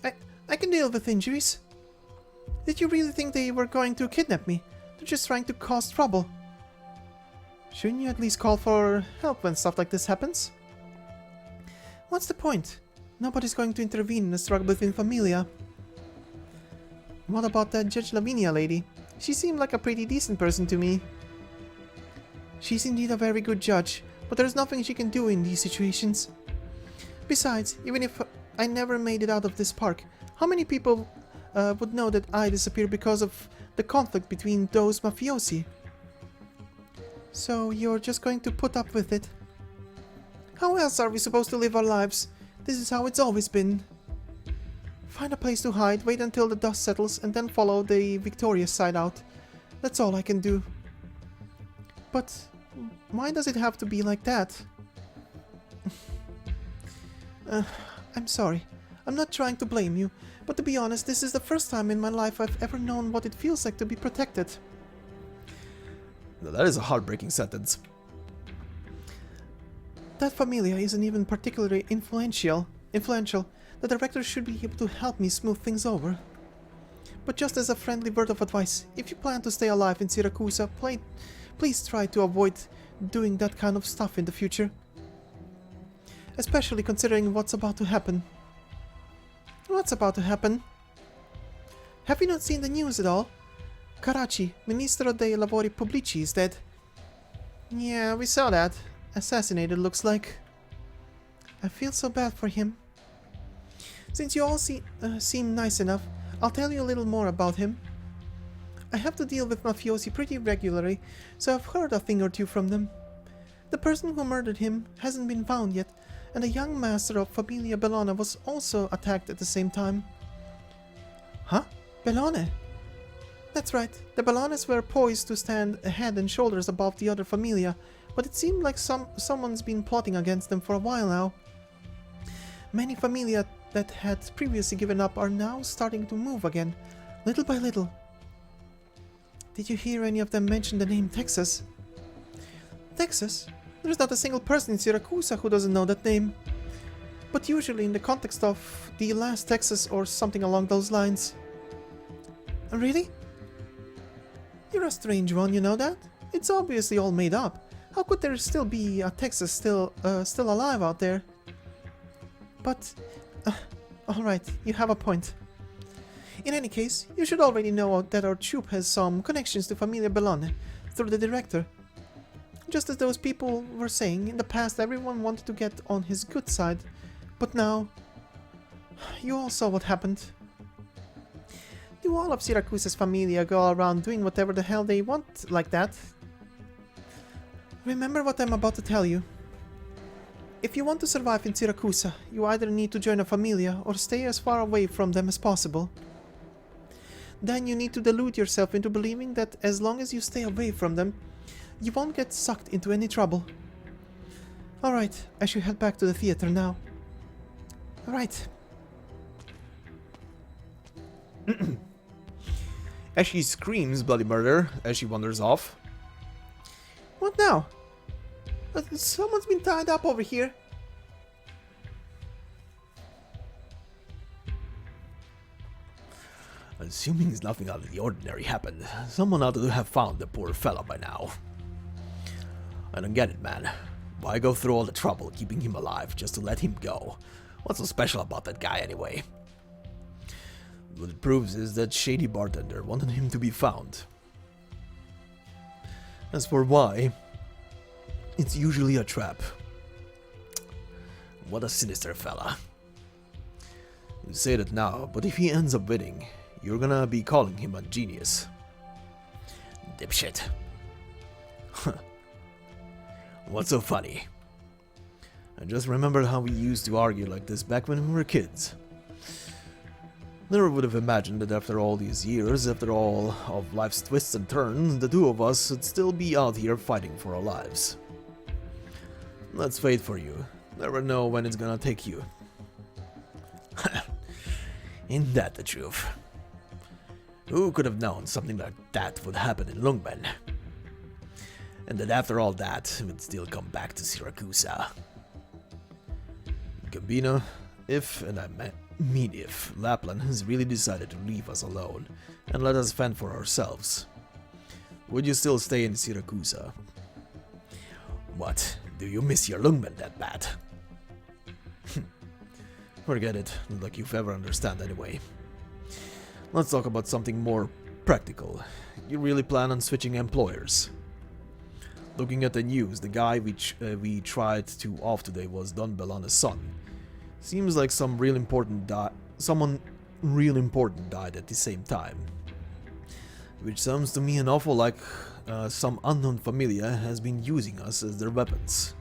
I can deal with injuries. Did you really think they were going to kidnap me? They're just trying to cause trouble. Shouldn't you at least call for help when stuff like this happens? What's the point? Nobody's going to intervene in a struggle within Familia. What about that Judge Lavinia lady? She seemed like a pretty decent person to me. She's indeed a very good judge, but there's nothing she can do in these situations. Besides, even if I never made it out of this park, how many people would know that I disappeared because of the conflict between those mafiosi? So you're just going to put up with it? How else are we supposed to live our lives? This is how it's always been. Find a place to hide, wait until the dust settles, and then follow the victorious side out. That's all I can do. But why does it have to be like that? I'm sorry. I'm not trying to blame you, but to be honest, this is the first time in my life I've ever known what it feels like to be protected. Now, that is a heartbreaking sentence. That Familia isn't even particularly influential. The director should be able to help me smooth things over. But just as a friendly word of advice, if you plan to stay alive in Siracusa, please try to avoid doing that kind of stuff in the future. Especially considering what's about to happen. What's about to happen? Have you not seen the news at all? Karachi, Ministro dei Lavori Pubblici, is dead. Yeah, we saw that. Assassinated, looks like. I feel so bad for him. Since you all seem nice enough, I'll tell you a little more about him. I have to deal with mafiosi pretty regularly, so I've heard a thing or two from them. The person who murdered him hasn't been found yet, and a young master of Familia Bellona was also attacked at the same time. Huh? Bellone? That's right, the Bellones were poised to stand head and shoulders above the other Familia, but it seemed like someone's been plotting against them for a while now. Many Familia that had previously given up are now starting to move again, little by little. Did you hear any of them mention the name Texas? Texas? There's not a single person in Siracusa who doesn't know that name. But usually in the context of the last Texas or something along those lines. Really? You're a strange one, you know that? It's obviously all made up. How could there still be a Texas still alive out there? But, alright, you have a point. In any case, you should already know that our troupe has some connections to Familia Bellone through the director. Just as those people were saying, in the past everyone wanted to get on his good side, but now, you all saw what happened. Do all of Siracusa's Familia go around doing whatever the hell they want like that? Remember what I'm about to tell you. If you want to survive in Siracusa, you either need to join a Familia or stay as far away from them as possible. Then you need to delude yourself into believing that as long as you stay away from them, you won't get sucked into any trouble. Alright, I should head back to the theater now. Alright. As she screams bloody murder as she wanders off. What now? Someone's been tied up over here. Assuming nothing out of the ordinary happened, someone ought to have found the poor fella by now. I don't get it, man. Why go through all the trouble keeping him alive just to let him go? What's so special about that guy anyway? What it proves is that Shady Bartender wanted him to be found. As for why, it's usually a trap. What a sinister fella. You say that now, but if he ends up winning, you're gonna be calling him a genius. Dipshit. What's so funny? I just remembered how we used to argue like this back when we were kids. Never would have imagined that after all these years, after all of life's twists and turns, the two of us would still be out here fighting for our lives. That's fate for you. Never know when it's gonna take you. Ain't that the truth? Who could have known something like that would happen in Lungmen? And that after all that, we'd still come back to Siracusa. Gambino, if, and I mean if, Lapland has really decided to leave us alone and let us fend for ourselves, would you still stay in Siracusa? What, do you miss your Lungmen that bad? Forget it, not like you've ever understand anyway. Let's talk about something more practical. You really plan on switching employers? Looking at the news, the guy we tried to off today was Don Bellone's son. Seems like someone real important died at the same time. Which sounds to me an awful like some unknown Familia has been using us as their weapons.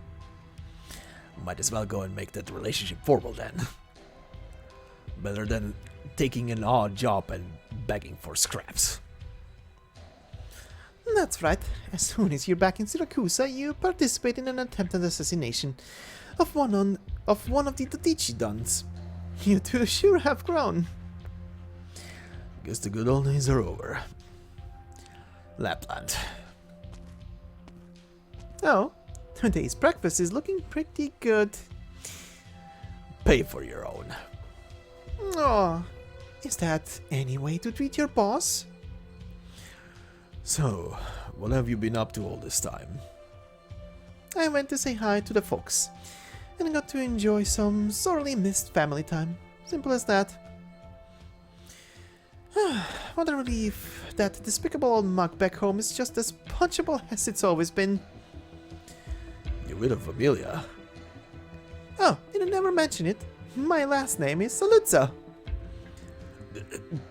Might as well go and make that relationship formal then. taking an odd job and begging for scraps. That's right. As soon as you're back in Siracusa, you participate in an attempted assassination of one of the Tadici dons. You two sure have grown. Guess the good old days are over. Lapland. Oh, today's breakfast is looking pretty good. Pay for your own. Oh, is that any way to treat your boss? So, what have you been up to all this time? I went to say hi to the folks, and got to enjoy some sorely missed family time. Simple as that. What a relief that despicable old mug back home is just as punchable as it's always been. You're with a Familia. Oh, did I never mention it? My last name is Saluzza.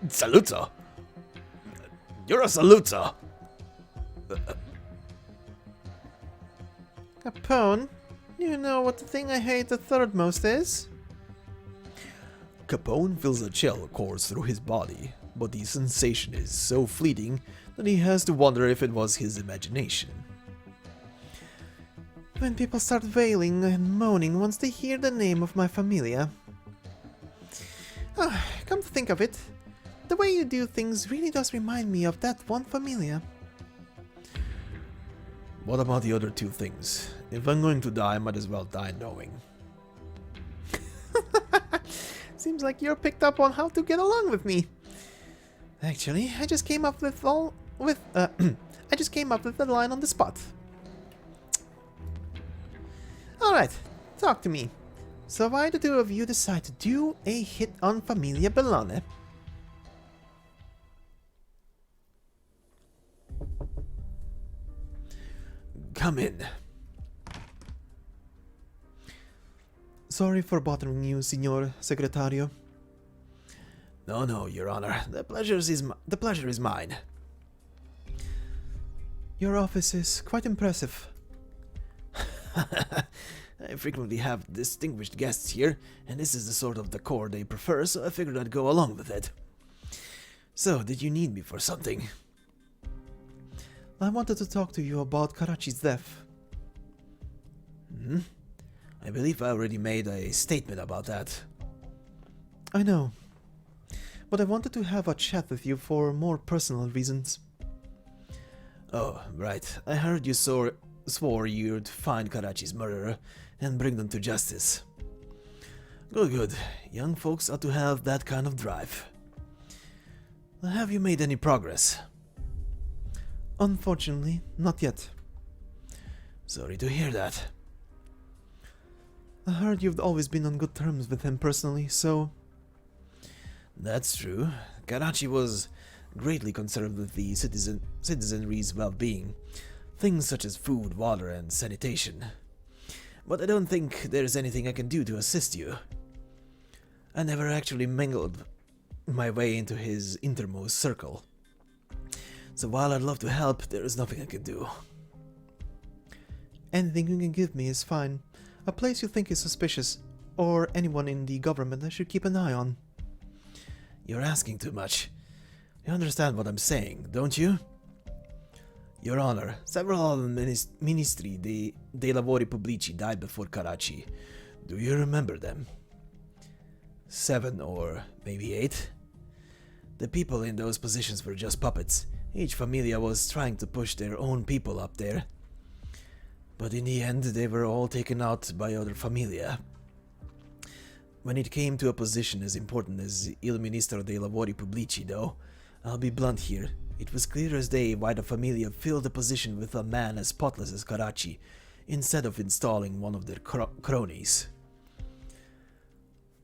Saluzza? You're a Saluzza! Capone, you know what the thing I hate the third most is? Capone feels a chill course through his body, but the sensation is so fleeting that he has to wonder if it was his imagination. When people start wailing and moaning once they hear the name of my familia. Come to think of it, the way you do things really does remind me of that one familia. What about the other two things? If I'm going to die, I might as well die knowing. Seems like you're picked up on how to get along with me. Actually, I just came up with I just came up with the line on the spot. Alright, talk to me. So why the two of you decide to do a hit on Familia Bellone? Come in. Sorry for bothering you, Signor Segretario. No, Your Honor. The pleasure is mine. Your office is quite impressive. I frequently have distinguished guests here, and this is the sort of decor they prefer, so I figured I'd go along with it. So, did you need me for something? I wanted to talk to you about Karachi's death. I believe I already made a statement about that. I know, but I wanted to have a chat with you for more personal reasons. Oh, right. I heard you swore you'd find Karachi's murderer and bring them to justice. Good. Young folks ought to have that kind of drive. Have you made any progress? Unfortunately, not yet. Sorry to hear that. I heard you've always been on good terms with him personally, so... That's true. Karachi was greatly concerned with the citizenry's well-being. Things such as food, water, and sanitation. But I don't think there's anything I can do to assist you. I never actually mingled my way into his innermost circle. So while I'd love to help, there is nothing I can do. Anything you can give me is fine. A place you think is suspicious, or anyone in the government I should keep an eye on. You're asking too much. You understand what I'm saying, don't you? Your Honor, several ministri dei lavori pubblici died before Karachi. Do you remember them? 7 or maybe 8? The people in those positions were just puppets. Each familia was trying to push their own people up there. But in the end, they were all taken out by other familia. When it came to a position as important as Il Ministro dei Lavori Pubblici, though, I'll be blunt here, it was clear as day why the familia filled the position with a man as spotless as Karachi, instead of installing one of their cronies.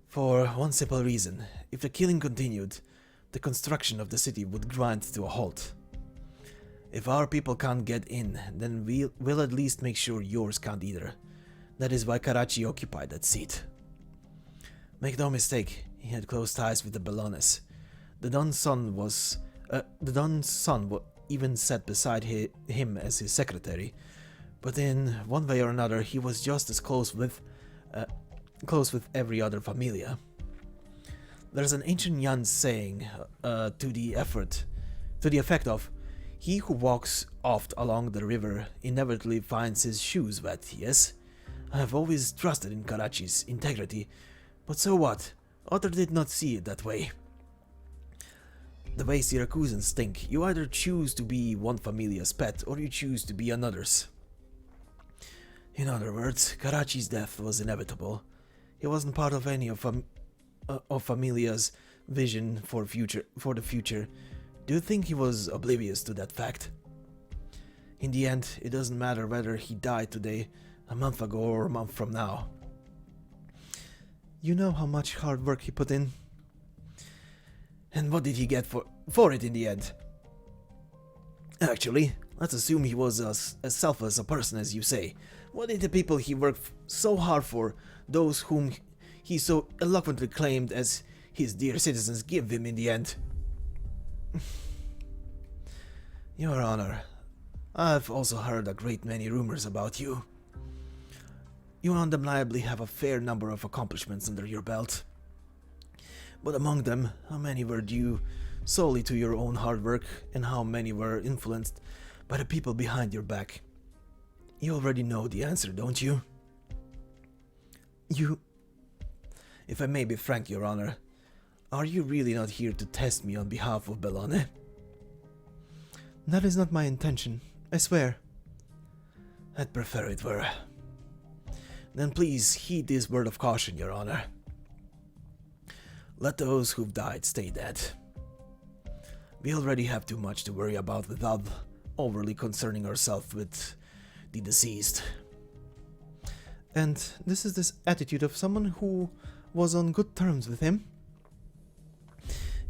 For one simple reason, if the killing continued, the construction of the city would grind to a halt. If our people can't get in, then we'll at least make sure yours can't either. That is why Karachi occupied that seat. Make no mistake, he had close ties with the Bellones. The Don's son even sat beside him as his secretary, but in one way or another he was just as close with every other familia. There's an ancient Yan saying to the effect of, "He who walks oft along the river inevitably finds his shoes wet." Yes, I have always trusted in Karachi's integrity, but so what? Others did not see it that way. The way Siracusans think, you either choose to be one Familia's pet or you choose to be another's. In other words, Karachi's death was inevitable. He wasn't part of any of Familia's vision for the future. Do you think he was oblivious to that fact? In the end, it doesn't matter whether he died today, a month ago, or a month from now. You know how much hard work he put in. And what did he get for it in the end? Actually, let's assume he was as selfless a person as you say. What did the people he worked so hard for, those whom he so eloquently claimed as his dear citizens, give him in the end? Your Honor, I've also heard a great many rumors about you. You undeniably have a fair number of accomplishments under your belt. But among them, how many were due solely to your own hard work, and how many were influenced by the people behind your back? You already know the answer, don't you? If I may be frank, Your Honor, are you really not here to test me on behalf of Bellone? That is not my intention, I swear. I'd prefer it were. Then please heed this word of caution, Your Honor. Let those who've died stay dead. We already have too much to worry about without overly concerning ourselves with the deceased. And this is this attitude of someone who was on good terms with him?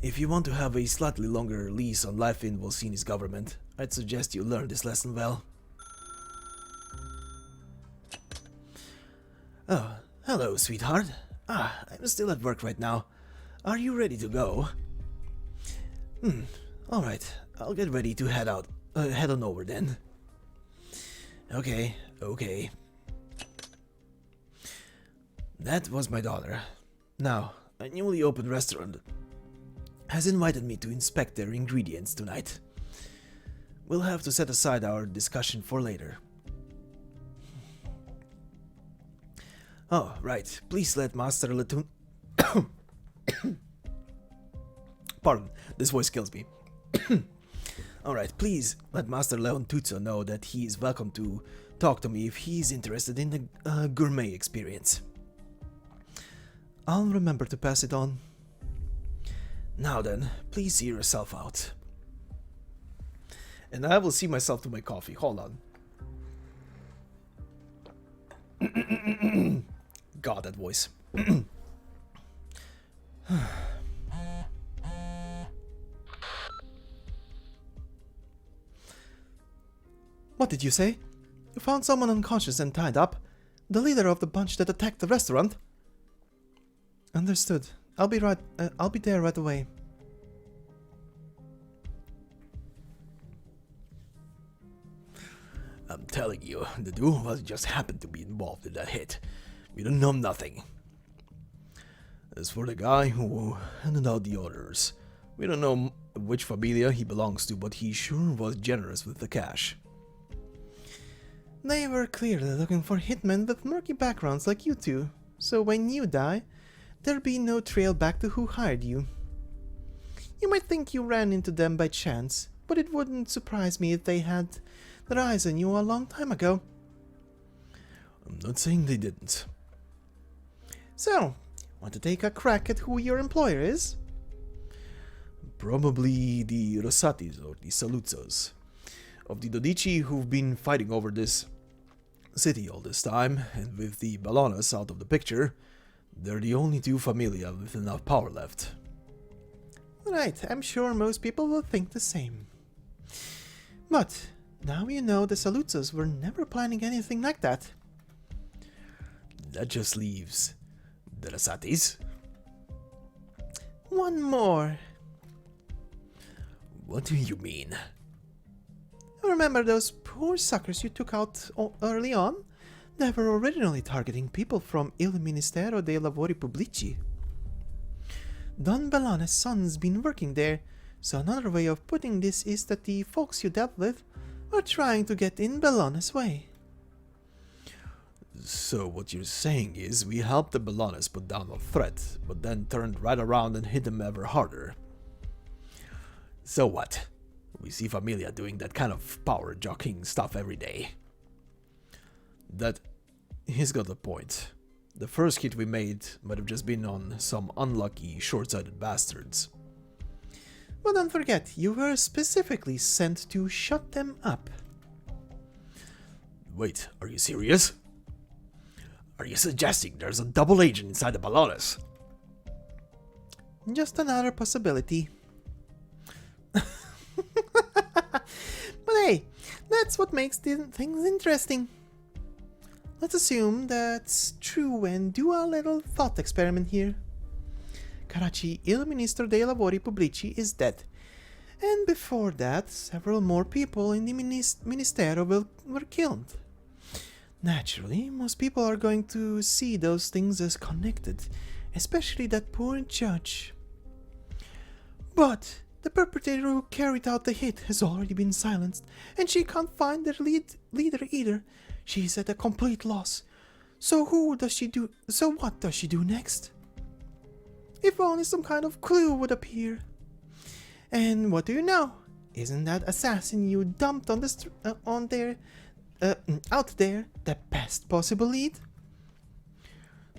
If you want to have a slightly longer lease on life in Volsini's government, I'd suggest you learn this lesson well. Oh, hello, sweetheart. I'm still at work right now. Are you ready to go? Alright, I'll get ready to head on over then. Okay. That was my daughter. Now, a newly opened restaurant has invited me to inspect their ingredients tonight. We'll have to set aside our discussion for later. Oh, right. Please let Master Latun... Pardon, this voice kills me. Alright, please let Master Leon Tutso know that he is welcome to talk to me if he's interested in the gourmet experience. I'll remember to pass it on. Now then, please see yourself out. And I will see myself to my coffee. Hold on. God, that voice. What did you say? You found someone unconscious and tied up? The leader of the bunch that attacked the restaurant? Understood. I'll be there right away. I'm telling you, the two of us just happened to be involved in that hit. We don't know nothing. As for the guy who handed out the orders, we don't know which familia he belongs to, but he sure was generous with the cash. They were clearly looking for hitmen with murky backgrounds like you two, so when you die, there'll be no trail back to who hired you. You might think you ran into them by chance, but it wouldn't surprise me if they had their eyes on you a long time ago. I'm not saying they didn't. So, want to take a crack at who your employer is? Probably the Rosatis or the Saluzos. Of the Dodici who've been fighting over this city all this time, and with the Ballonas out of the picture, they're the only two familia with enough power left. Right, I'm sure most people will think the same. But, now you know the Saluzos were never planning anything like that. That just leaves the Rosatis. One more. What do you mean? Remember those poor suckers you took out early on? They were originally targeting people from Il Ministero dei Lavori Pubblici. Don Bellana's son's been working there, so another way of putting this is that the folks you dealt with are trying to get in Bellana's way. So what you're saying is we helped the Bellanas put down a threat, but then turned right around and hit them ever harder. So what? We see Familia doing that kind of power jockeying stuff every day. He's got a point. The first hit we made might have just been on some unlucky, short-sighted bastards. But don't forget, you were specifically sent to shut them up. Wait, are you serious? Are you suggesting there's a double agent inside the Bellanas? Just another possibility. But hey, that's what makes things interesting. Let's assume that's true and do a little thought experiment here. Karachi, il Ministro dei Lavori Pubblici, is dead. And before that, several more people in the Ministero were killed. Naturally, most people are going to see those things as connected, especially that poor judge. But the perpetrator who carried out the hit has already been silenced, and she can't find their leader either. She's at a complete loss. So what does she do next? If only some kind of clue would appear. And what do you know? Isn't that assassin you dumped on out there the best possible lead?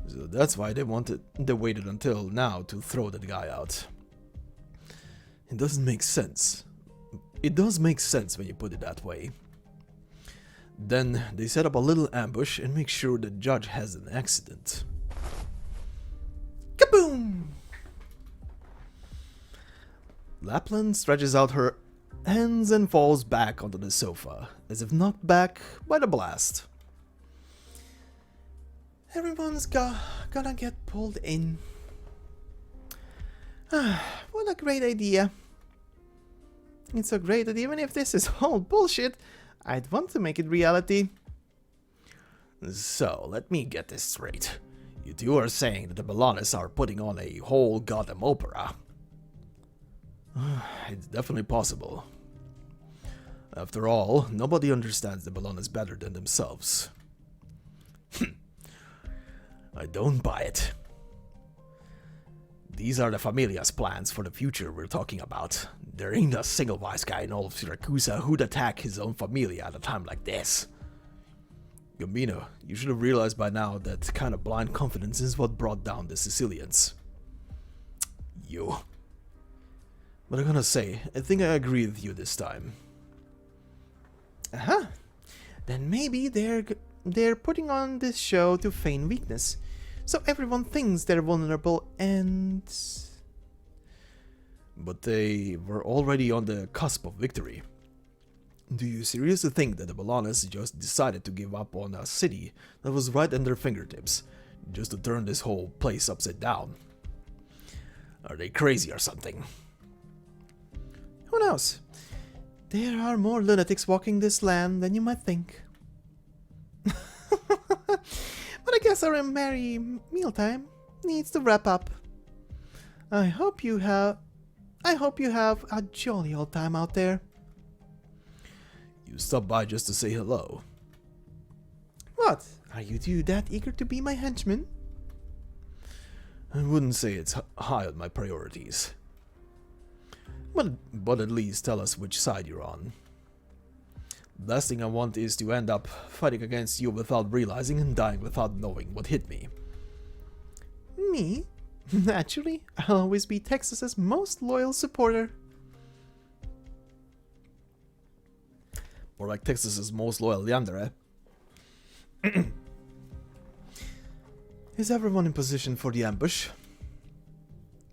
So that's why they waited until now to throw that guy out. It doesn't make sense. It does make sense when you put it that way. Then they set up a little ambush and make sure the judge has an accident. Kaboom! Lapland stretches out her hands and falls back onto the sofa, as if knocked back by the blast. Everyone's gonna get pulled in. What a great idea. It's so great that even if this is all bullshit, I'd want to make it reality. So, let me get this straight. You two are saying that the Bellanas are putting on a whole goddamn opera. It's definitely possible. After all, nobody understands the Bellanas better than themselves. I don't buy it. These are the Familias' plans for the future we're talking about. There ain't a single wise guy in all of Siracusa who'd attack his own familia at a time like this. Gambino, you should have realized by now that kind of blind confidence is what brought down the Sicilians. You. But I'm gonna say, I think I agree with you this time. Uh-huh. Then maybe they're putting on this show to feign weakness, so everyone thinks they're vulnerable and... But they were already on the cusp of victory. Do you seriously think that the Bellanas just decided to give up on a city that was right at their fingertips, just to turn this whole place upside down? Are they crazy or something? Who knows? There are more lunatics walking this land than you might think. But I guess our merry mealtime needs to wrap up. I hope you have a jolly old time out there. You stopped by just to say hello. What? Are you two that eager to be my henchman? I wouldn't say it's high on my priorities. But at least tell us which side you're on. The last thing I want is to end up fighting against you without realizing and dying without knowing what hit me. Me? Naturally, I'll always be Texas's most loyal supporter. Or like Texas's most loyal yandere. Is everyone in position for the ambush?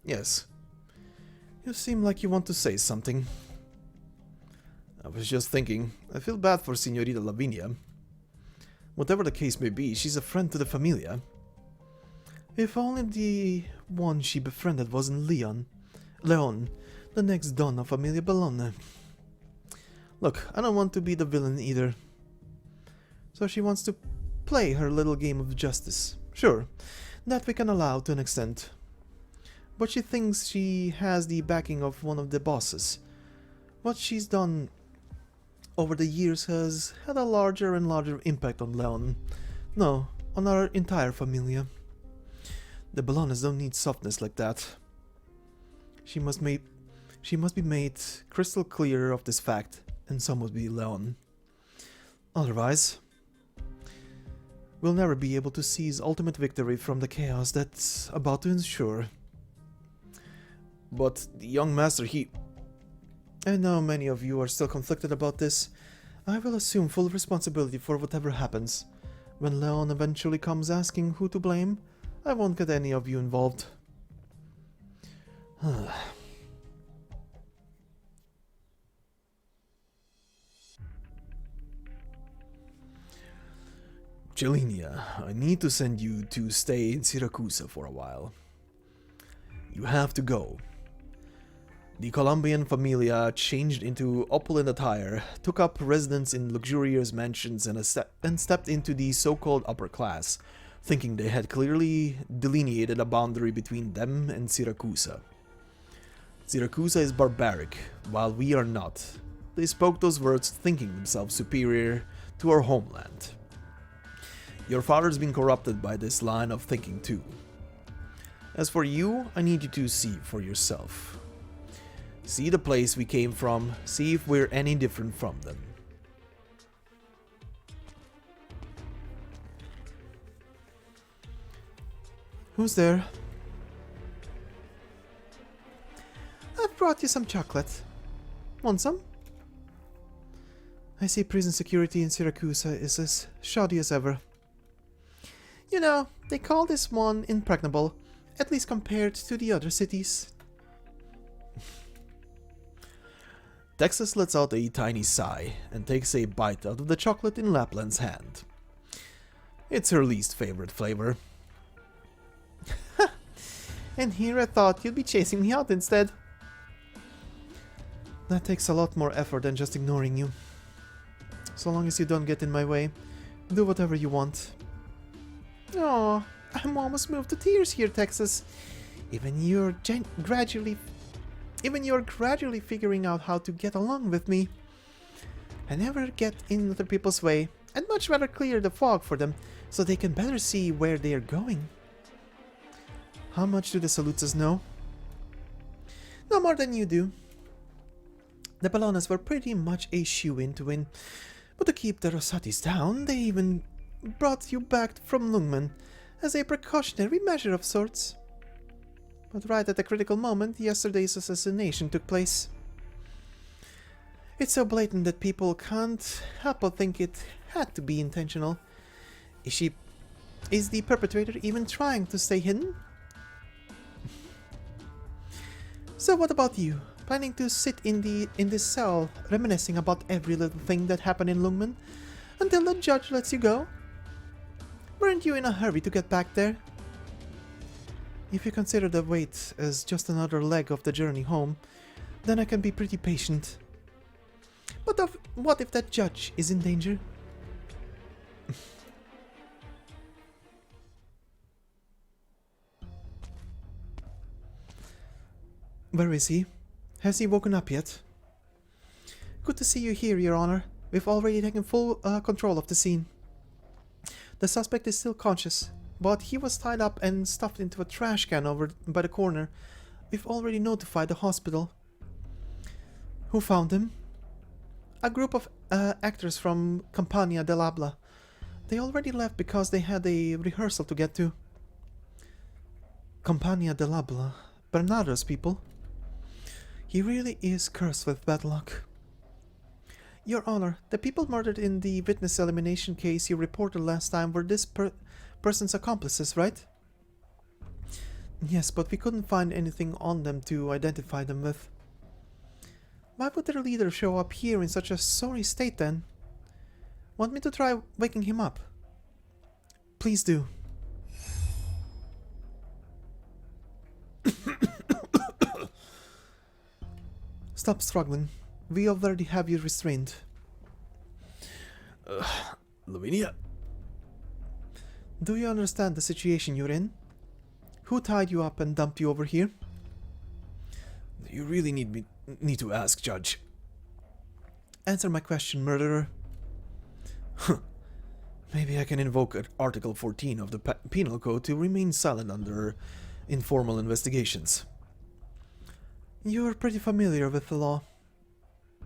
Yes. You seem like you want to say something. I was just thinking, I feel bad for Senorita Lavinia. Whatever the case may be, she's a friend to the Familia. If only the one she befriended wasn't Leon, the next Don of Familia Bellona. Look, I don't want to be the villain either. So she wants to play her little game of justice. Sure, that we can allow to an extent. but she thinks she has the backing of one of the bosses. What she's done over the years has had a larger and larger impact on Leon. No, on our entire familia. The Bolognas don't need softness like that. She must be made crystal clear of this fact, and so must be Leon. Otherwise, we'll never be able to seize ultimate victory from the chaos that's about to ensure. But the young master, I know many of you are still conflicted about this. I will assume full responsibility for whatever happens. When Leon eventually comes asking who to blame, I won't get any of you involved. Jelinia, I need to send you to stay in Siracusa for a while. You have to go. The Colombian familia changed into opulent attire, took up residence in luxurious mansions, and stepped into the so-called upper class, thinking they had clearly delineated a boundary between them and Siracusa. Siracusa is barbaric, while we are not. They spoke those words thinking themselves superior to our homeland. Your father's been corrupted by this line of thinking too. As for you, I need you to see for yourself. See the place we came from, see if we're any different from them. Who's there? I've brought you some chocolate. Want some? I see prison security in Siracusa is as shoddy as ever. You know, they call this one impregnable, at least compared to the other cities. Texas lets out a tiny sigh and takes a bite out of the chocolate in Lapland's hand. It's her least favorite flavor. And here I thought you'd be chasing me out instead. That takes a lot more effort than just ignoring you. So long as you don't get in my way, do whatever you want. Oh, I'm almost moved to tears here, Texas. Even you're gradually figuring out how to get along with me. I never get in other people's way. I'd much rather clear the fog for them so they can better see where they're going. How much do the Salutsas know? No more than you do. The Bolognas were pretty much a shoo-in to win, but to keep the Rossatis down, they even brought you back from Lungmen as a precautionary measure of sorts. But right at the critical moment, yesterday's assassination took place. It's so blatant that people can't help but think it had to be intentional. Is the perpetrator even trying to stay hidden? So what about you? Planning to sit in this cell, reminiscing about every little thing that happened in Lungmen until the judge lets you go? Weren't you in a hurry to get back there? If you consider the wait as just another leg of the journey home, then I can be pretty patient. But what if that judge is in danger? Where is he? Has he woken up yet? Good to see you here, Your Honor. We've already taken full control of the scene. The suspect is still conscious, but he was tied up and stuffed into a trash can over by the corner. We've already notified the hospital. Who found him? A group of actors from Campania dell'Abla. They already left because they had a rehearsal to get to. Campania dell'Abla. Bernardo's people. He really is cursed with bad luck. Your Honor, the people murdered in the witness elimination case you reported last time were this person's accomplices, right? Yes, but we couldn't find anything on them to identify them with. Why would their leader show up here in such a sorry state then? Want me to try waking him up? Please do. Stop struggling. We already have you restrained. Lavinia? Do you understand the situation you're in? Who tied you up and dumped you over here? You really need to ask, Judge. Answer my question, murderer. Maybe I can invoke Article 14 of the Penal Code to remain silent under informal investigations. You're pretty familiar with the law.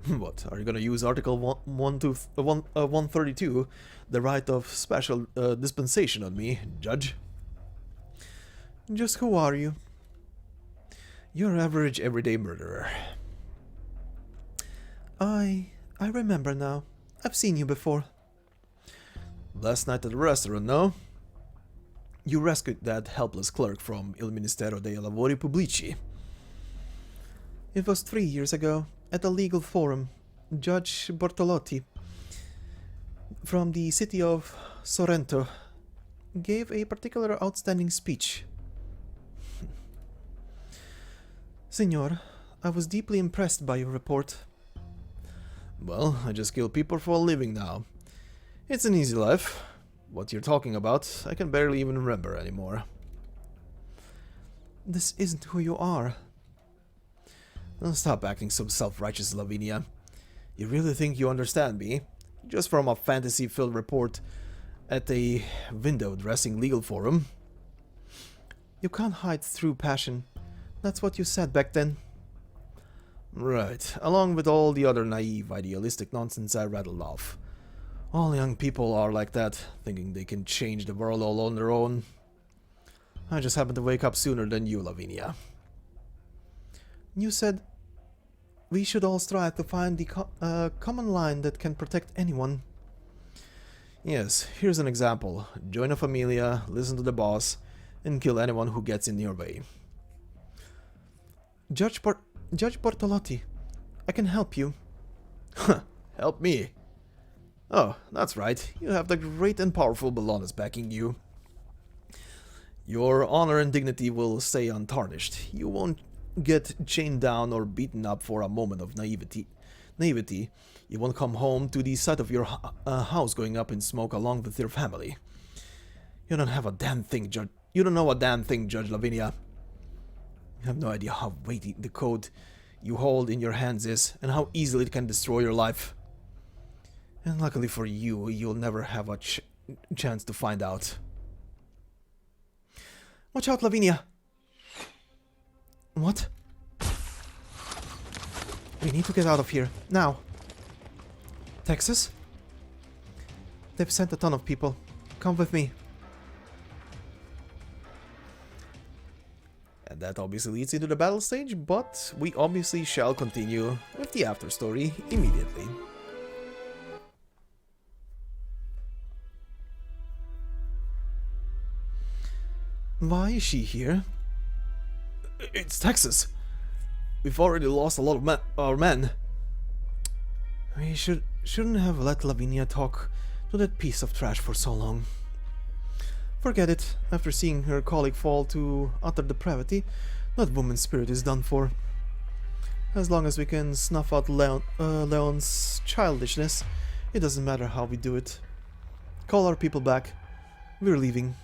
What, are you gonna use Article 132, the right of special dispensation on me, Judge? Just who are you? Your average everyday murderer. I remember now. I've seen you before. Last night at the restaurant, no? You rescued that helpless clerk from Il Ministero dei Lavori Pubblici. It was 3 years ago, at the legal forum. Judge Bortolotti, from the city of Sorrento, gave a particular outstanding speech. Signor, I was deeply impressed by your report. Well, I just kill people for a living now. It's an easy life. What you're talking about, I can barely even remember anymore. This isn't who you are. Stop acting so self-righteous, Lavinia. You really think you understand me? Just from a fantasy-filled report at a window-dressing legal forum? You can't hide through passion. That's what you said back then. Right, along with all the other naive, idealistic nonsense I rattled off. All young people are like that, thinking they can change the world all on their own. I just happened to wake up sooner than you, Lavinia. You said we should all strive to find the common line that can protect anyone. Yes, here's an example. Join a familia, listen to the boss, and kill anyone who gets in your way. Judge Bortolotti, I can help you. Help me? Oh, that's right. You have the great and powerful Bologna's backing you. Your honor and dignity will stay untarnished. You won't get chained down or beaten up for a moment of naivety. You won't come home to the sight of your house going up in smoke along with your family. You don't have a damn thing, Judge. You don't know a damn thing, Judge Lavinia. You have no idea how weighty the code you hold in your hands is, and how easily it can destroy your life. And luckily for you, you'll never have a chance to find out. Watch out, Lavinia! What? We need to get out of here, now. Texas? They've sent a ton of people. Come with me. And that obviously leads into the battle stage, but we obviously shall continue with the after story immediately. Why is she here? It's Texas. We've already lost a lot of our men. We shouldn't have let Lavinia talk to that piece of trash for so long. Forget it. After seeing her colleague fall to utter depravity, that woman's spirit is done for. As long as we can snuff out Leon's childishness, it doesn't matter how we do it. Call our people back. We're leaving.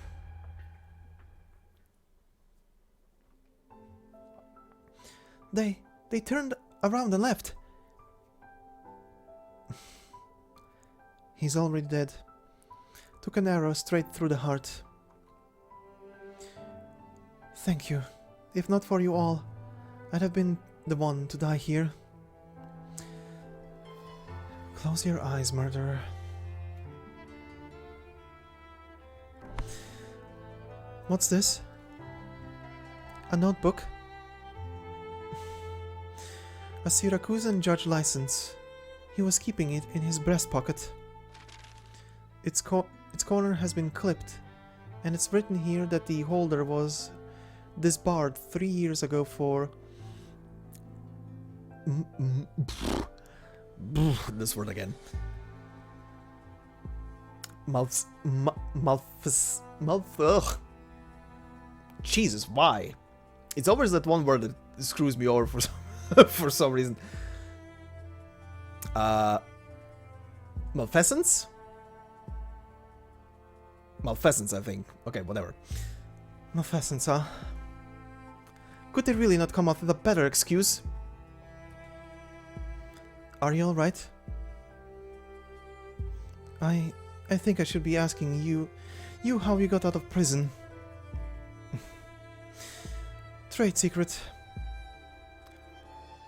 They turned around and left. He's already dead. Took an arrow straight through the heart. Thank you. If not for you all, I'd have been the one to die here. Close your eyes, murderer. What's this? A notebook? A Siracusan judge license. He was keeping it in his breast pocket. Its corner has been clipped, and it's written here that the holder was disbarred 3 years ago for... This word again. Jesus, why? It's always that one word that screws me over for for some reason. Malfeasance? Malfeasance, I think. Okay, whatever. Malfeasance, huh? Could they really not come up with a better excuse? Are you alright? I think I should be asking you how you got out of prison. Trade secret.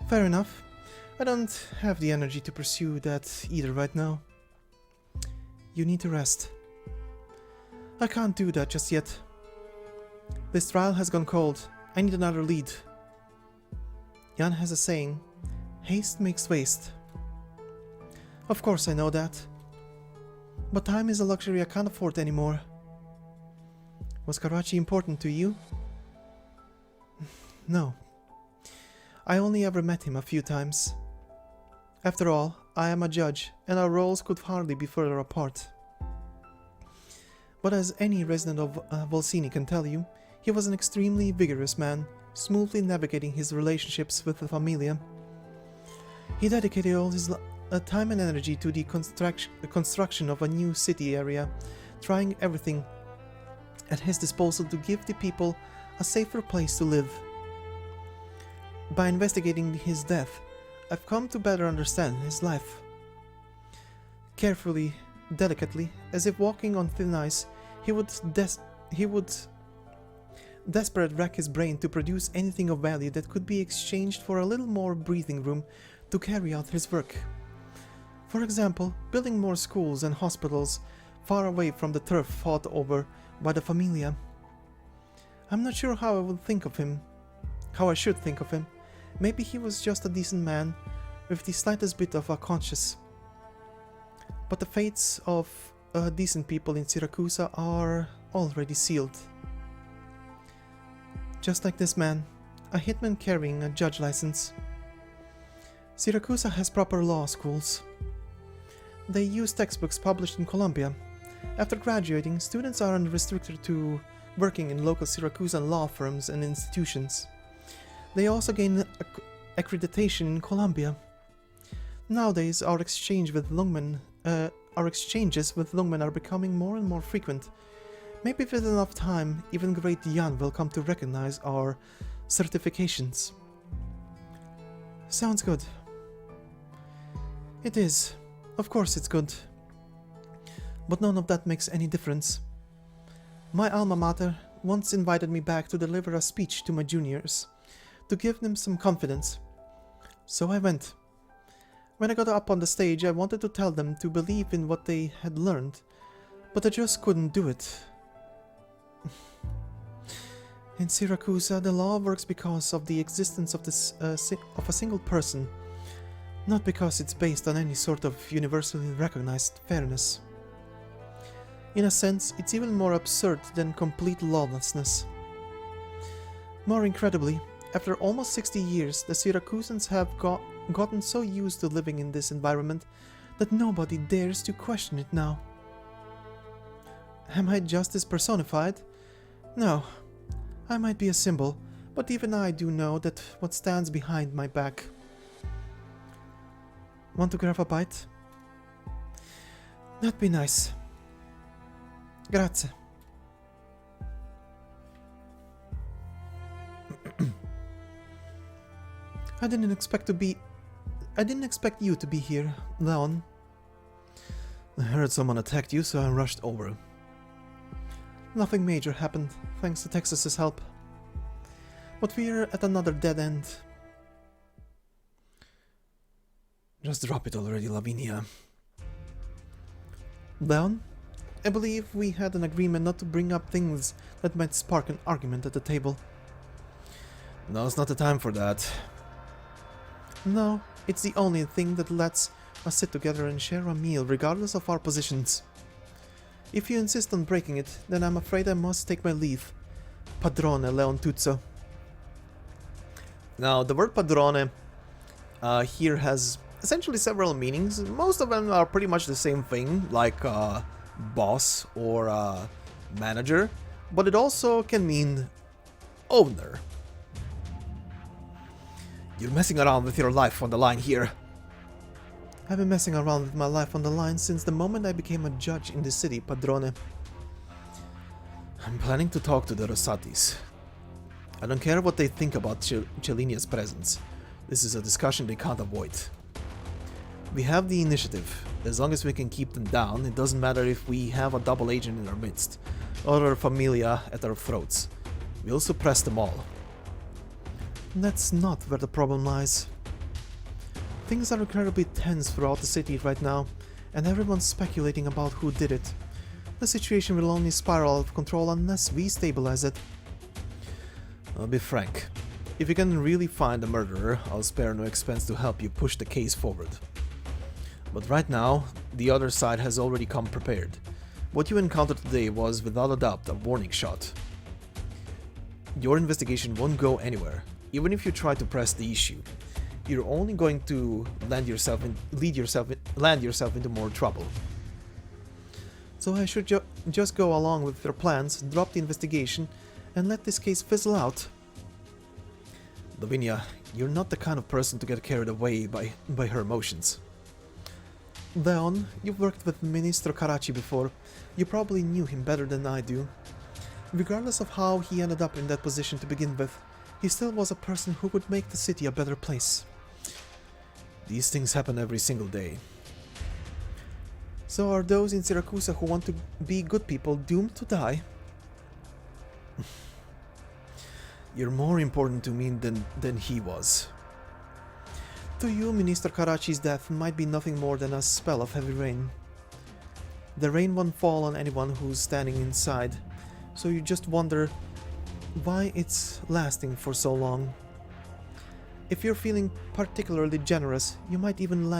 Fair enough. I don't have the energy to pursue that either right now. You need to rest. I can't do that just yet. This trial has gone cold. I need another lead. Jan has a saying, haste makes waste. Of course I know that. But time is a luxury I can't afford anymore. Was Karachi important to you? No. I only ever met him a few times. After all, I am a judge, and our roles could hardly be further apart. But as any resident of Volsini can tell you, he was an extremely vigorous man, smoothly navigating his relationships with the Familia. He dedicated all his time and energy to the construction of a new city area, trying everything at his disposal to give the people a safer place to live. By investigating his death, I've come to better understand his life. Carefully, delicately, as if walking on thin ice, he would desperate rack his brain to produce anything of value that could be exchanged for a little more breathing room to carry out his work. For example, building more schools and hospitals far away from the turf fought over by the Familia. I'm not sure how I should think of him. Maybe he was just a decent man with the slightest bit of a conscience. But the fates of decent people in Siracusa are already sealed. Just like this man, a hitman carrying a judge license. Siracusa has proper law schools. They use textbooks published in Colombia. After graduating, students are unrestricted to working in local Siracusan law firms and institutions. They also gain accreditation in Colombia. Nowadays, our exchanges with lungmen are becoming more and more frequent. Maybe with enough time, even Great Jan will come to recognize our certifications. Sounds good. It is. Of course it's good. But none of that makes any difference. My alma mater once invited me back to deliver a speech to my juniors, to give them some confidence. So I went. When I got up on the stage, I wanted to tell them to believe in what they had learned, but I just couldn't do it. In Siracusa, the law works because of the existence of a single person, not because it's based on any sort of universally recognized fairness. In a sense, it's even more absurd than complete lawlessness. More incredibly, after almost 60 years, the Siracusans have gotten so used to living in this environment that nobody dares to question it now. Am I justice personified? No. I might be a symbol, but even I do know that what stands behind my back. Want to grab a bite? That'd be nice. Grazie. I didn't expect you to be here, Leon. I heard someone attacked you, so I rushed over. Nothing major happened, thanks to Texas's help. But we're at another dead end. Just drop it already, Lavinia. Leon, I believe we had an agreement not to bring up things that might spark an argument at the table. Now's not the time for that. No, it's the only thing that lets us sit together and share a meal regardless of our positions. If you insist on breaking it, then I'm afraid I must take my leave. Padrone Leon Tuzzo. Now, the word padrone here has essentially several meanings. Most of them are pretty much the same thing, like boss or manager, but it also can mean owner. You're messing around with your life on the line here. I've been messing around with my life on the line since the moment I became a judge in the city, Padrone. I'm planning to talk to the Rosatis. I don't care what they think about Chelinia's presence. This is a discussion they can't avoid. We have the initiative. As long as we can keep them down, it doesn't matter if we have a double agent in our midst, or a Familia at our throats. We'll suppress them all. That's not where the problem lies. Things are incredibly tense throughout the city right now, and everyone's speculating about who did it. The situation will only spiral out of control unless we stabilize it. I'll be frank. If you can really find the murderer, I'll spare no expense to help you push the case forward. But right now, the other side has already come prepared. What you encountered today was without a doubt a warning shot. Your investigation won't go anywhere, even if you try to press the issue. You're only going to land yourself into more trouble. So I should just go along with their plans, drop the investigation, and let this case fizzle out. Lavinia, you're not the kind of person to get carried away by her emotions. Leon, you've worked with Minister Karachi before. You probably knew him better than I do. Regardless of how he ended up in that position to begin with, he still was a person who would make the city a better place. These things happen every single day. So are those in Siracusa who want to be good people doomed to die? You're more important to me than he was. To you, Minister Karachi's death might be nothing more than a spell of heavy rain. The rain won't fall on anyone who's standing inside, so you just wonder why it's lasting for so long. If you're feeling particularly generous, you might even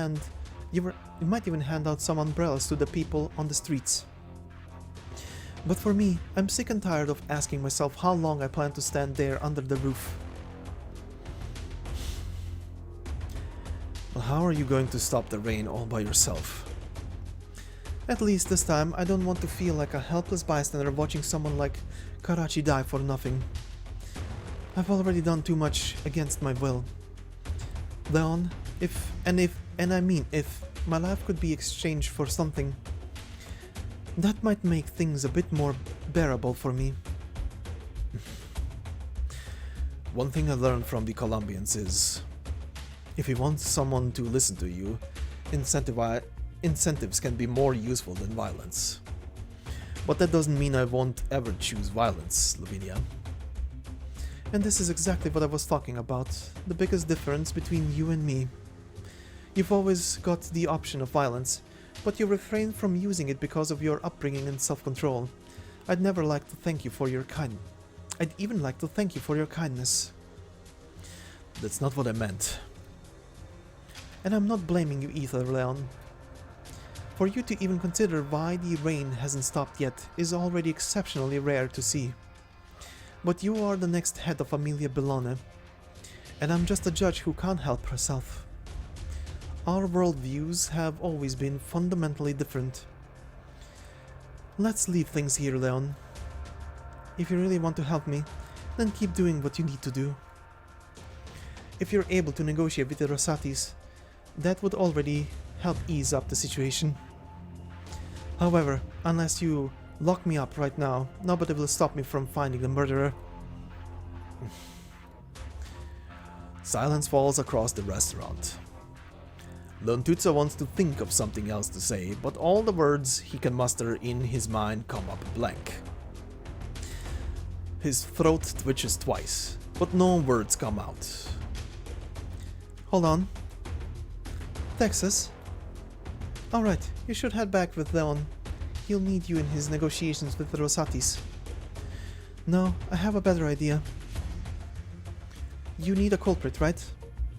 hand out some umbrellas to the people on the streets. But for me, I'm sick and tired of asking myself how long I plan to stand there under the roof. Well, how are you going to stop the rain all by yourself? At least this time, I don't want to feel like a helpless bystander watching someone like Karachi die for nothing. I've already done too much against my will. Leon, if my life could be exchanged for something, that might make things a bit more bearable for me. One thing I learned from the Colombians is, if you want someone to listen to you, incentives can be more useful than violence. But that doesn't mean I won't ever choose violence, Lavinia. And this is exactly what I was talking about, the biggest difference between you and me. You've always got the option of violence, but you refrain from using it because of your upbringing and self-control. I'd even like to thank you for your kindness. That's not what I meant. And I'm not blaming you either, Leon. For you to even consider why the rain hasn't stopped yet is already exceptionally rare to see. But you are the next head of Familia Bellone, and I'm just a judge who can't help herself. Our worldviews have always been fundamentally different. Let's leave things here, Leon. If you really want to help me, then keep doing what you need to do. If you're able to negotiate with the Rosatis, that would already help ease up the situation. However, unless you lock me up right now, nobody will stop me from finding the murderer. Silence falls across the restaurant. Lontuzza wants to think of something else to say, but all the words he can muster in his mind come up blank. His throat twitches twice, but no words come out. Hold on. Texas? Alright, you should head back with Leon. He'll need you in his negotiations with the Rosatis. No, I have a better idea. You need a culprit, right?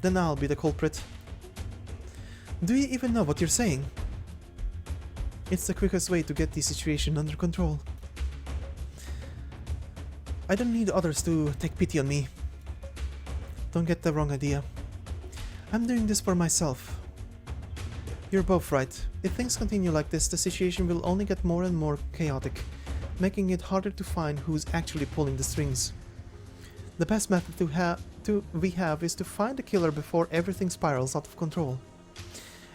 Then I'll be the culprit. Do you even know what you're saying? It's the quickest way to get the situation under control. I don't need others to take pity on me. Don't get the wrong idea. I'm doing this for myself. You're both right. If things continue like this, the situation will only get more and more chaotic, making it harder to find who's actually pulling the strings. The best method we have is to find the killer before everything spirals out of control.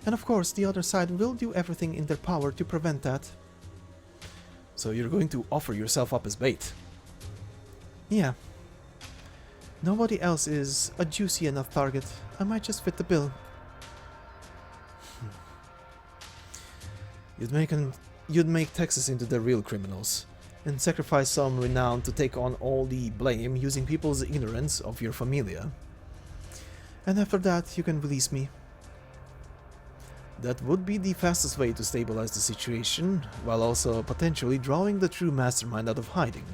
And of course, the other side will do everything in their power to prevent that. So you're going to offer yourself up as bait? Yeah. Nobody else is a juicy enough target. I might just fit the bill. You'd make Texas into the real criminals, and sacrifice some renown to take on all the blame using people's ignorance of your familia. And after that, you can release me. That would be the fastest way to stabilize the situation, while also potentially drawing the true mastermind out of hiding.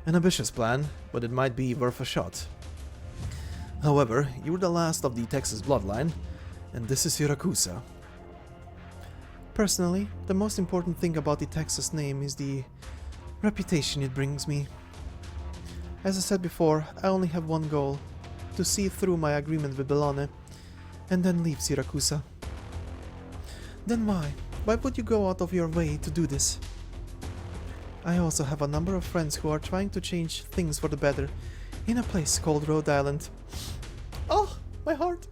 An ambitious plan, but it might be worth a shot. However, you're the last of the Texas bloodline, and this is Siracusa. Personally, the most important thing about the Texas name is the reputation it brings me. As I said before, I only have one goal: to see through my agreement with Bellone, and then leave Siracusa. Then why? Why would you go out of your way to do this? I also have a number of friends who are trying to change things for the better in a place called Rhode Island. Oh, my heart!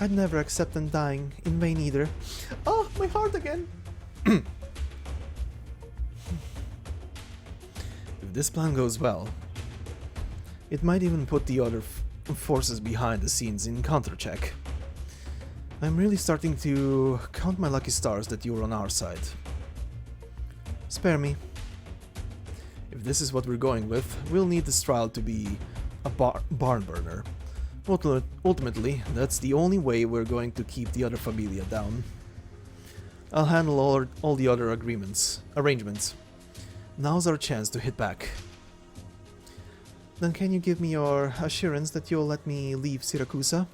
I'd never accept them dying in vain either. Oh, my heart again! If this plan goes well, it might even put the other forces behind the scenes in counter-check. I'm really starting to count my lucky stars that you're on our side. Spare me. If this is what we're going with, we'll need this trial to be a barn burner. Ultimately, that's the only way we're going to keep the other familia down. I'll handle all the other arrangements. Now's our chance to hit back. Then can you give me your assurance that you'll let me leave Siracusa?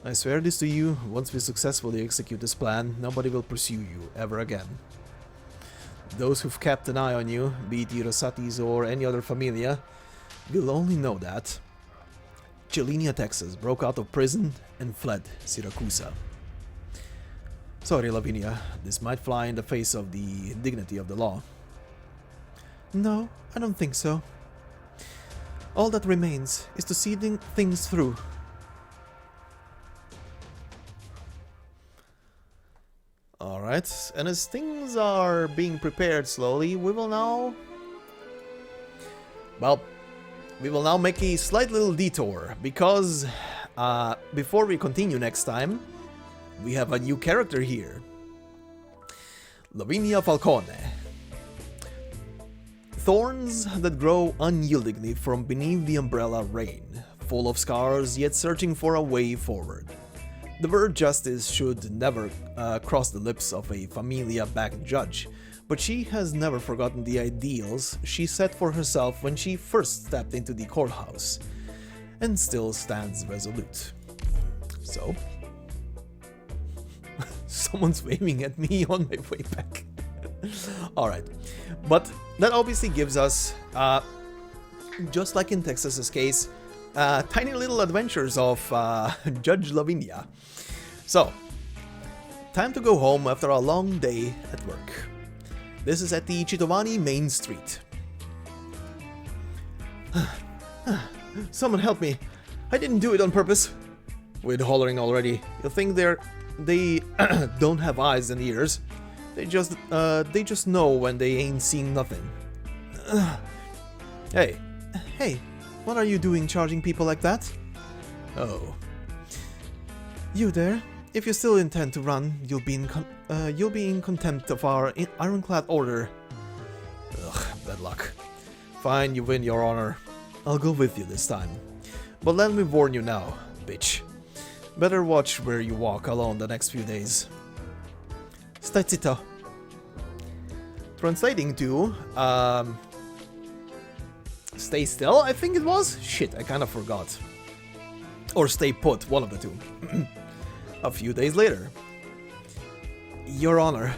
I swear this to you, once we successfully execute this plan, nobody will pursue you ever again. Those who've kept an eye on you, be it the Rosatis or any other familia, will only know that Chilinia, Texas broke out of prison and fled Siracusa. Sorry, Lavinia, this might fly in the face of the dignity of the law. No, I don't think so. All that remains is to see things through. Alright, and as things are being prepared slowly, we will now make a slight little detour, because before we continue next time, we have a new character here. Lavinia Falcone. Thorns that grow unyieldingly from beneath the umbrella reign, full of scars yet searching for a way forward. The word justice should never cross the lips of a familia-backed judge, but she has never forgotten the ideals she set for herself when she first stepped into the courthouse, and still stands resolute. So, someone's waving at me on my way back. Alright, but that obviously gives us, just like in Texas's case, tiny little adventures of Judge Lavinia. So, time to go home after a long day at work. This is at the Chitovani Main Street. Someone help me. I didn't do it on purpose. We're hollering already. You think they don't have eyes and ears. They just know when they ain't seen nothing. Hey. Hey, what are you doing charging people like that? Oh. You there? If you still intend to run, you'll be in contempt of our ironclad order. Ugh, bad luck. Fine, you win, Your Honor. I'll go with you this time. But let me warn you now, bitch. Better watch where you walk alone the next few days. Stai zitto. Translating to, stay still, I think it was? Shit, I kind of forgot. Or stay put, one of the two. A few days later. Your Honor.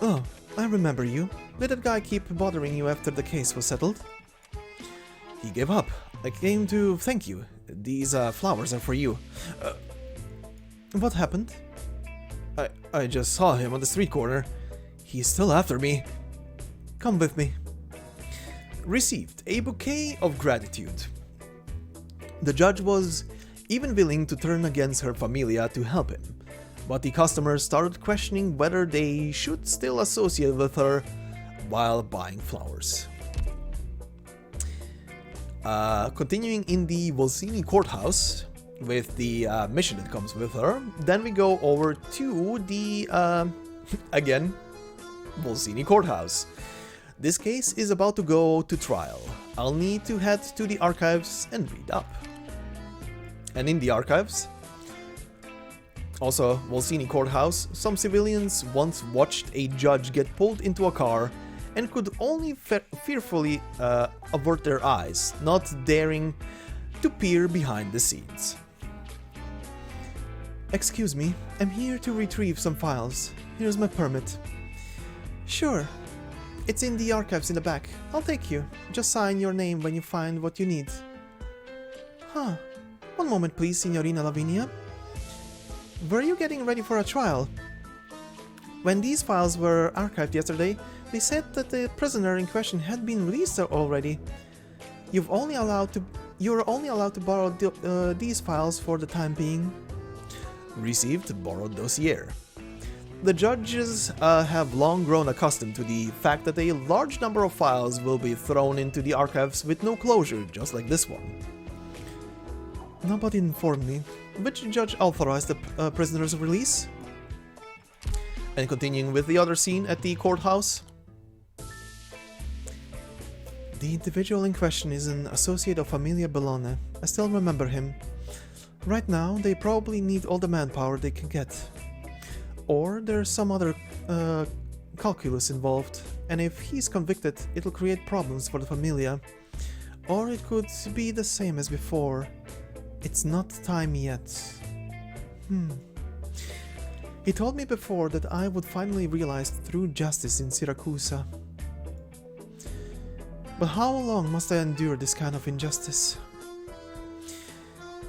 Oh, I remember you. Did that guy keep bothering you after the case was settled? He gave up. I came to thank you. These flowers are for you. What happened? I just saw him on the street corner. He's still after me. Come with me. Received a bouquet of gratitude. The judge was even willing to turn against her familia to help him, but the customers started questioning whether they should still associate with her while buying flowers. Continuing in the Volsini courthouse with the mission that comes with her, then we go over to the, again, Volsini courthouse. This case is about to go to trial. I'll need to head to the archives and read up. And in the archives, also Volsini courthouse, some civilians once watched a judge get pulled into a car and could only fearfully avert their eyes, not daring to peer behind the scenes. Excuse me, I'm here to retrieve some files. Here's my permit. Sure. It's in the archives in the back. I'll take you. Just sign your name when you find what you need. Huh. One moment please, Signorina Lavinia. Were you getting ready for a trial? When these files were archived yesterday, they said that the prisoner in question had been released already. You're only allowed to borrow these files for the time being. Received borrowed dossier. The judges have long grown accustomed to the fact that a large number of files will be thrown into the archives with no closure, just like this one. Nobody informed me. Which judge authorized the prisoner's release? And continuing with the other scene at the courthouse. The individual in question is an associate of Familia Bologna. I still remember him. Right now, they probably need all the manpower they can get. Or there's some other calculus involved, and if he's convicted, it'll create problems for the Familia. Or it could be the same as before. It's not time yet. He told me before that I would finally realize true justice in Siracusa. But how long must I endure this kind of injustice?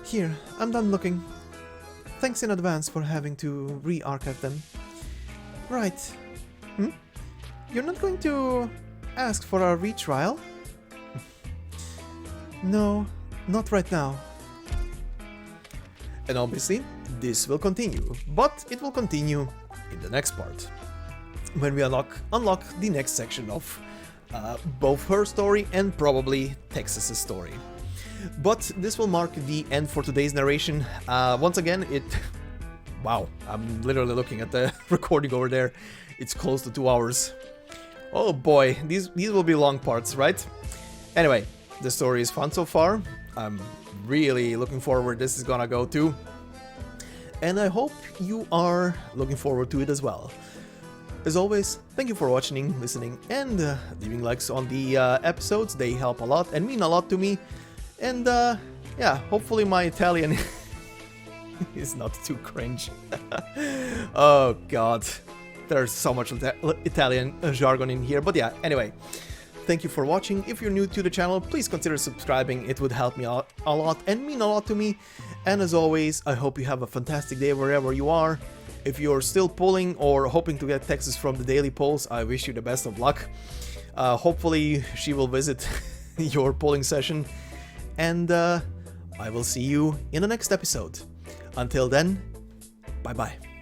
Here, I'm done looking. Thanks in advance for having to re-archive them. Right. You're not going to ask for a retrial? No, not right now. And obviously, this will continue, but it will continue in the next part, when we unlock the next section of both her story and probably Texas's story. But this will mark the end for today's narration. Once again, wow, I'm literally looking at the recording over there. It's close to 2 hours. Oh boy, these will be long parts, right? Anyway, the story is fun so far. I'm really looking forward this is gonna go to. And I hope you are looking forward to it as well. As always, thank you for watching, listening, and leaving likes on the episodes. They help a lot and mean a lot to me. And yeah, hopefully my Italian is not too cringe. Oh god, there's so much Italian jargon in here. But yeah, anyway, thank you for watching. If you're new to the channel, please consider subscribing. It would help me out a lot and mean a lot to me. And as always, I hope you have a fantastic day wherever you are. If you're still polling or hoping to get Texas from the daily polls, I wish you the best of luck. Hopefully she will visit your polling session. And I will see you in the next episode. Until then, bye-bye.